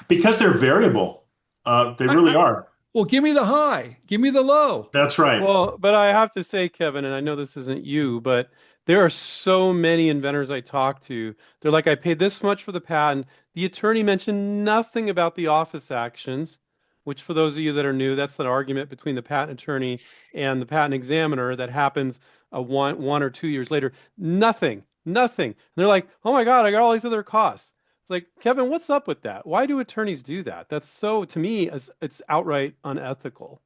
Because they're variable. They I, really I, are. well, give me the high, give me the low. That's right. Well, but I have to say, Kevin, and I know this isn't you, but there are so many inventors I talk to. They're like, I paid this much for the patent. The attorney mentioned nothing about the office actions, which for those of you that are new, that's that argument between the patent attorney and the patent examiner that happens 1 or 2 years later. Nothing, nothing. And they're like, oh my God, I got all these other costs. It's like, Kevin, what's up with that? Why do attorneys do that? That's so, to me, it's outright unethical.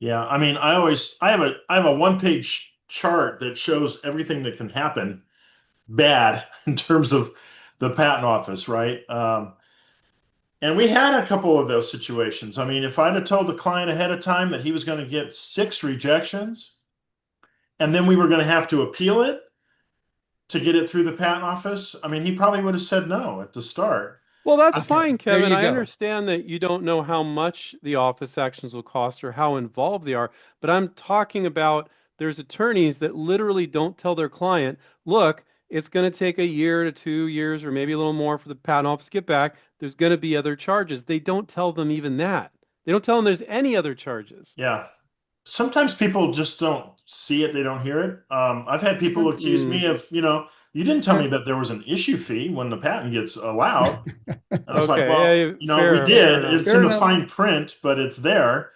Yeah. I mean, I have a one-page chart that shows everything that can happen bad in terms of the patent office, right? And we had a couple of those situations. I mean, if I'd have told the client ahead of time that he was going to get 6 rejections, and then we were going to have to appeal it to get it through the patent office, I mean, he probably would have said no at the start. Well, that's Okay, fine, there Kevin. you I go. understand that you don't know how much the office actions will cost or how involved they are, but I'm talking about there's attorneys that literally don't tell their client, look, it's going to take a year to 2 years or maybe a little more for the patent office to get back. There's going to be other charges. They don't tell them even that. They don't tell them there's any other charges. Yeah. Sometimes people just don't see it, they don't hear it. I've had people accuse Mm, me of, you didn't tell me that there was an issue fee when the patent gets allowed. And I was like, okay, well, yeah, we fair did. enough. It's in Fair the enough. fine print, but it's there.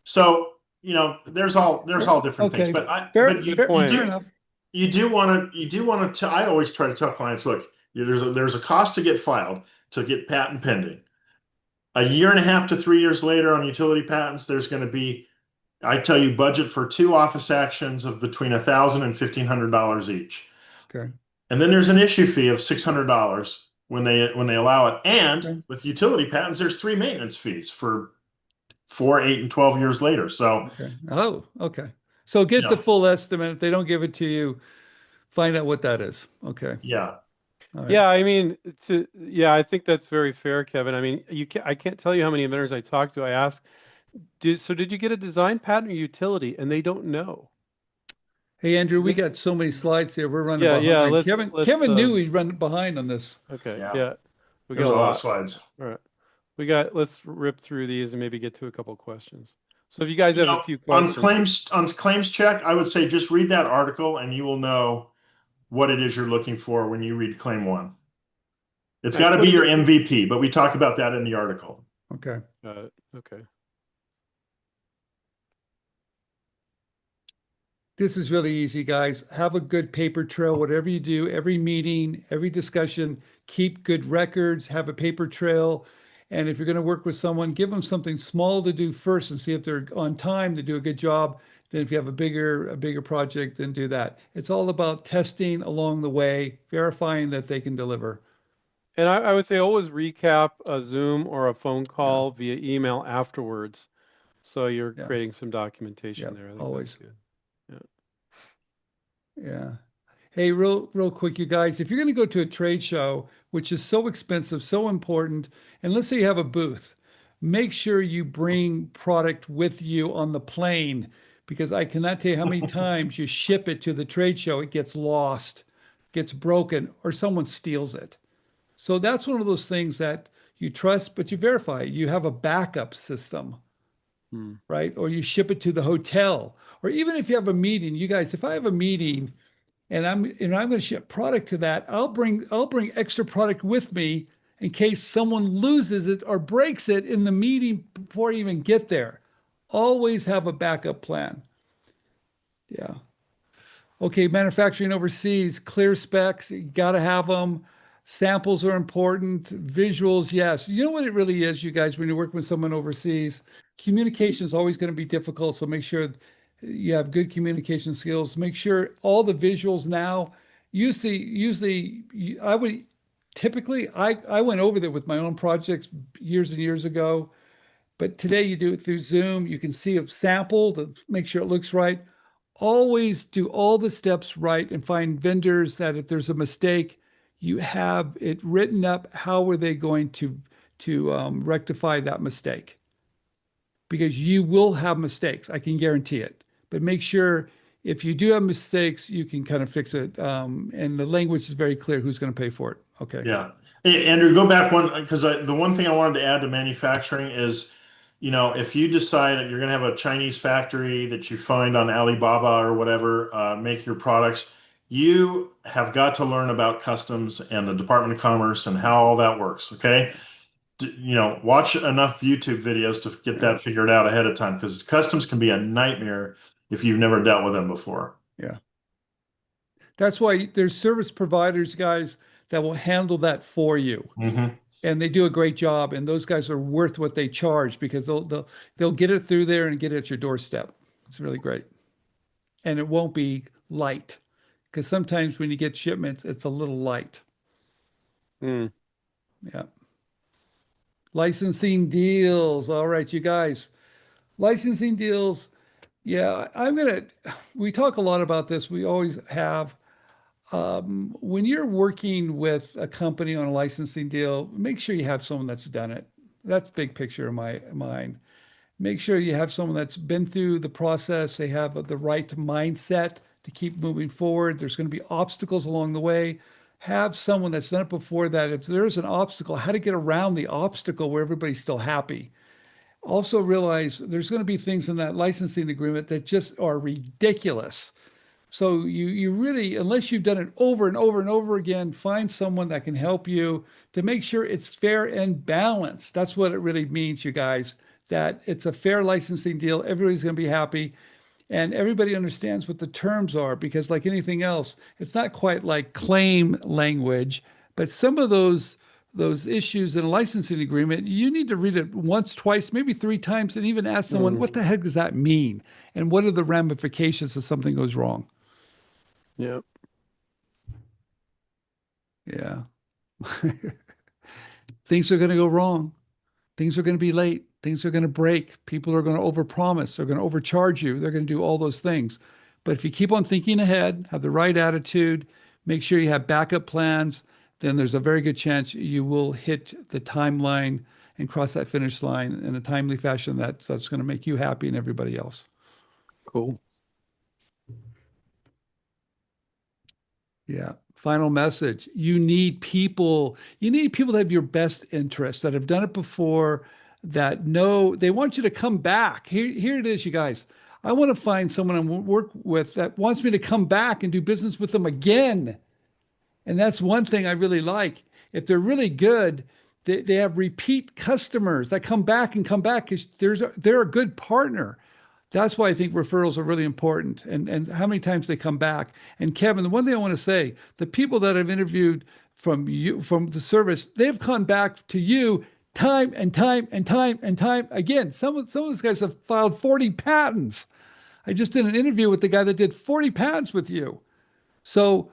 So, there's all different things. Okay, But I fair, but Good fair, you point. fair do enough. I always try to tell clients, look, there's a cost to get filed to get patent pending. A year and a half to 3 years later on utility patents, there's going to be, I tell you, budget for two office actions of between $1,000 and $1,500 each. Okay, And then there's an issue fee of $600 when they allow it. And okay, with utility patents, there's three maintenance fees for 4, 8, and 12 years later. So, okay. Oh, okay. So get the yeah, full estimate. If they don't give it to you, find out what that is. Okay. yeah. All right. Yeah, I mean, yeah, I think that's very fair, Kevin. I mean, I can't tell you how many inventors I talk to. I ask, did you get a design patent or utility? And they don't know. Hey, Andrew, we They- got so many slides here. We're running yeah, behind. let's Kevin knew he'd run behind on this. okay, Yeah. yeah. We got There's a a lot of lot. slides. All right. Let's rip through these and maybe get to a couple questions. So if you guys You have a know, few on questions, claims check, I would say just read that article and you will know what it is you're looking for when you read claim one. It's got to what be is your it? MVP, but we talk about that in the article. Okay. Okay. This is really easy, guys. Have a good paper trail, whatever you do, every meeting, every discussion, keep good records, have a paper trail. And if you're going to work with someone, give them something small to do first and see if they're on time to do a good job. Then if you have a bigger project, then do that. It's all about testing along the way, verifying that they can deliver. And I would say always recap a Zoom or a phone Yeah, call via email afterwards. So you're yeah, creating some yeah, documentation there. I think that's always. good. Yeah. Yeah. Hey, real quick, you guys, if you're going to go to a trade show, which is so expensive, so important, and let's say you have a booth, make sure you bring product with you on the plane because I cannot tell you how many times you ship it to the trade show, it gets lost, gets broken, or someone steals it. So that's one of those things that you trust, but you verify. You have a backup system, Hmm. right? Or you ship it to the hotel. Or even if you have a meeting, you guys, if I have a meeting and I'm going to ship product to that, I'll bring extra product with me in case someone loses it or breaks it in the meeting before I even get there. Always have a backup plan. Yeah. Okay, manufacturing overseas, clear specs, you got to have them. Samples are important. Visuals, yes. You know what it really is, you guys, when you're working with someone overseas, communication is always going to be difficult. So make sure you have good communication skills. Make sure all the visuals now, usually I would typically, I went over there with my own projects years and years ago. But today you do it through Zoom. You can see a sample to make sure it looks right. Always do all the steps right and find vendors that if there's a mistake, you have it written up. How are they going to rectify that mistake? Because you will have mistakes. I can guarantee it. But make sure if you do have mistakes, you can kind of fix it. And the language is very clear who's going to pay for it. Okay. Yeah. Hey, Andrew, go back one because the one thing I wanted to add to manufacturing is, if you decide that you're going to have a Chinese factory that you find on Alibaba or whatever, make your products, you have got to learn about customs and the Department of Commerce and how all that works. Okay. Watch enough YouTube videos to get Yeah. that figured out ahead of time because customs can be a nightmare if you've never dealt with them before. Yeah. That's why there's service providers, guys, that will handle that for you. Hmm. And they do a great job. And those guys are worth what they charge because they'll get it through there and get it at your doorstep. It's really great. And it won't be light because sometimes when you get shipments, it's a little light. Hmm. Yeah. Licensing deals. All right, you guys. Licensing deals. Yeah, we talk a lot about this. We always have. When you're working with a company on a licensing deal, make sure you have someone that's done it. That's big picture in my mind. Make sure you have someone that's been through the process. They have the right mindset to keep moving forward. There's going to be obstacles along the way. Have someone that's done it before that. If there's an obstacle, how to get around the obstacle where everybody's still happy. Also realize there's going to be things in that licensing agreement that just are ridiculous. So you really, unless you've done it over and over and over again, find someone that can help you to make sure it's fair and balanced. That's what it really means, you guys, that it's a fair licensing deal. Everybody's going to be happy and everybody understands what the terms are because like anything else, it's not quite like claim language, but some of those issues in a licensing agreement, you need to read it once, twice, maybe three times, and even ask someone, Mm. what the heck does that mean? And what are the ramifications if something goes wrong? Yeah. Yeah. Things are going to go wrong. Things are going to be late. Things are going to break. People are going to overpromise. They're going to overcharge you. They're going to do all those things. But if you keep on thinking ahead, have the right attitude, make sure you have backup plans, then there's a very good chance you will hit the timeline and cross that finish line in a timely fashion that's going to make you happy and everybody else. Cool. Yeah. Final message. You need people that have your best interests, that have done it before, that know they want you to come back. Here it is, you guys. I want to find someone I work with that wants me to come back and do business with them again. And that's one thing I really like. If they're really good, they have repeat customers that come back and come back because they're a good partner. That's why I think referrals are really important and how many times they come back. And Kevin, the one thing I want to say, the people that I've interviewed from the service, they've come back to you time and time and time and time again. Some of these guys have filed 40 patents. I just did an interview with the guy that did 40 patents with you. So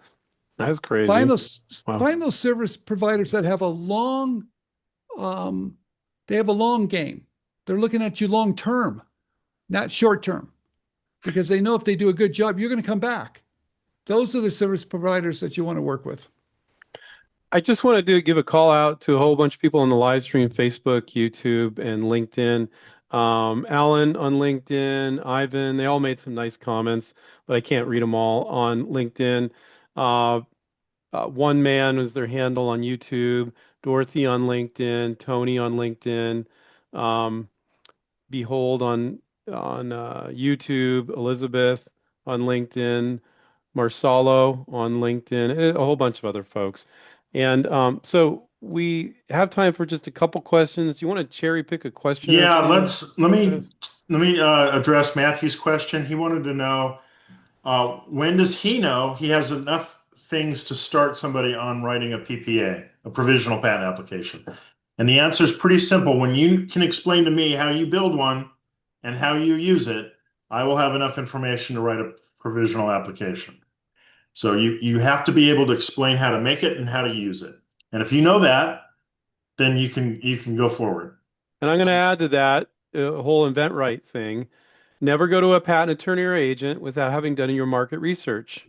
That's find crazy. those Wow. find those service providers that have a um, they have a long game. They're looking at you long term, not short term, because they know if they do a good job, you're going to come back. Those are the service providers that you want to work with. I just wanted to give a call out to a whole bunch of people on the live stream, Facebook, YouTube, and LinkedIn. Alan on LinkedIn, Ivan, they all made some nice comments, but I can't read them all on LinkedIn. Uh, One Man was their handle on YouTube, Dorothy on LinkedIn, Tony on LinkedIn, um, Behold on YouTube, Elizabeth on LinkedIn, Marsalo on LinkedIn, a whole bunch of other folks. And so we have time for just a couple questions. You want to cherry pick a question or Yeah, two, let me guys? Let me address Matthew's question. He wanted to know when does he know he has enough things to start somebody on writing a PPA, a provisional patent application? And the answer is pretty simple. When you can explain to me how you build one and how you use it, I will have enough information to write a provisional application. So you have to be able to explain how to make it and how to use it. And if you know that, then you can go forward. And I'm going to add to that whole invent right thing. Never go to a patent attorney or agent without having done your market research.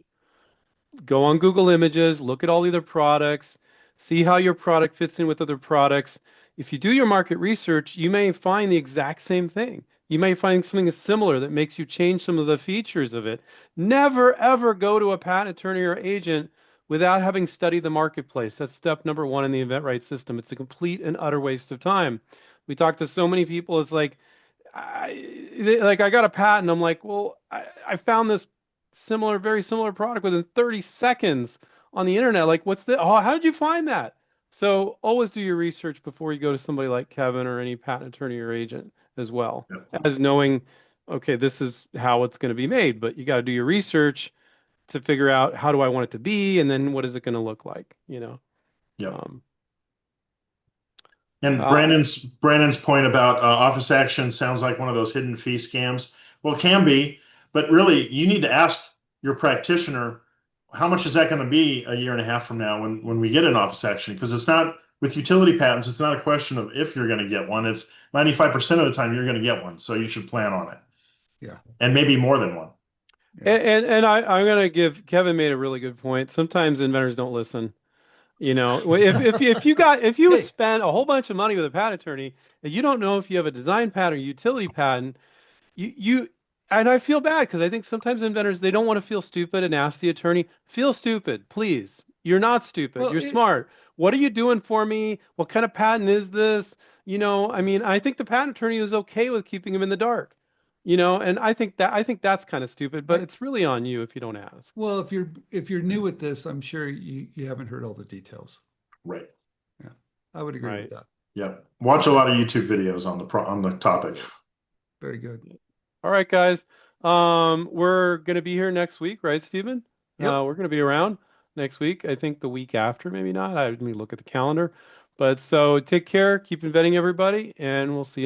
Go on Google Images, look at all the other products, see how your product fits in with other products. If you do your market research, you may find the exact same thing. You may find something similar that makes you change some of the features of it. Never, ever go to a patent attorney or agent without having studied the marketplace. That's step number one in the event right system. It's a complete and utter waste of time. We talk to so many people, it's like, I got a patent. I'm like, well, I found this very similar product within 30 seconds on the internet. Like, what's the, oh, how did you find that? So always do your research before you go to somebody like Kevin or any patent attorney or agent as well, Yep. as knowing, okay, this is how it's going to be made, but you got to do your research to figure out how do I want it to be, and then what is it going to look like, you know? Yep. Um, And uh, Brandon's point about office action sounds like one of those hidden fee scams. Well, it can be, but really, you need to ask your practitioner how much is that going to be a year and a half from now when we get an office action? Because it's not with utility patents, it's not a question of if you're going to get one. It's 95% of the time you're going to get one, so you should plan on it, Yeah. and maybe more than one. Yeah. and I'm going to give Kevin made a really good point. Sometimes inventors don't listen. You know, if you Hey, spend a whole bunch of money with a patent attorney and you don't know if you have a design patent or utility patent, you and I feel bad because I think sometimes inventors they don't want to feel stupid and ask the attorney, feel stupid, please. You're not stupid. well, You're smart. What are you doing for me? What kind of patent is this? You know, I mean, I think the patent attorney is okay with keeping him in the dark. You know, and I think that's kind of stupid, but I, it's really on you if you don't ask. well, if you're new at this, I'm sure you haven't heard all the details. Right. Yeah. I would agree with Right. that. Yep. Watch a lot of YouTube videos on the topic. Very good. All right, guys. We're gonna be here next week, right, Stephen? Yep. We're gonna be around next week. I think the week after, maybe not. Let me look at the calendar. But so take care, keep inventing everybody, and we'll see you.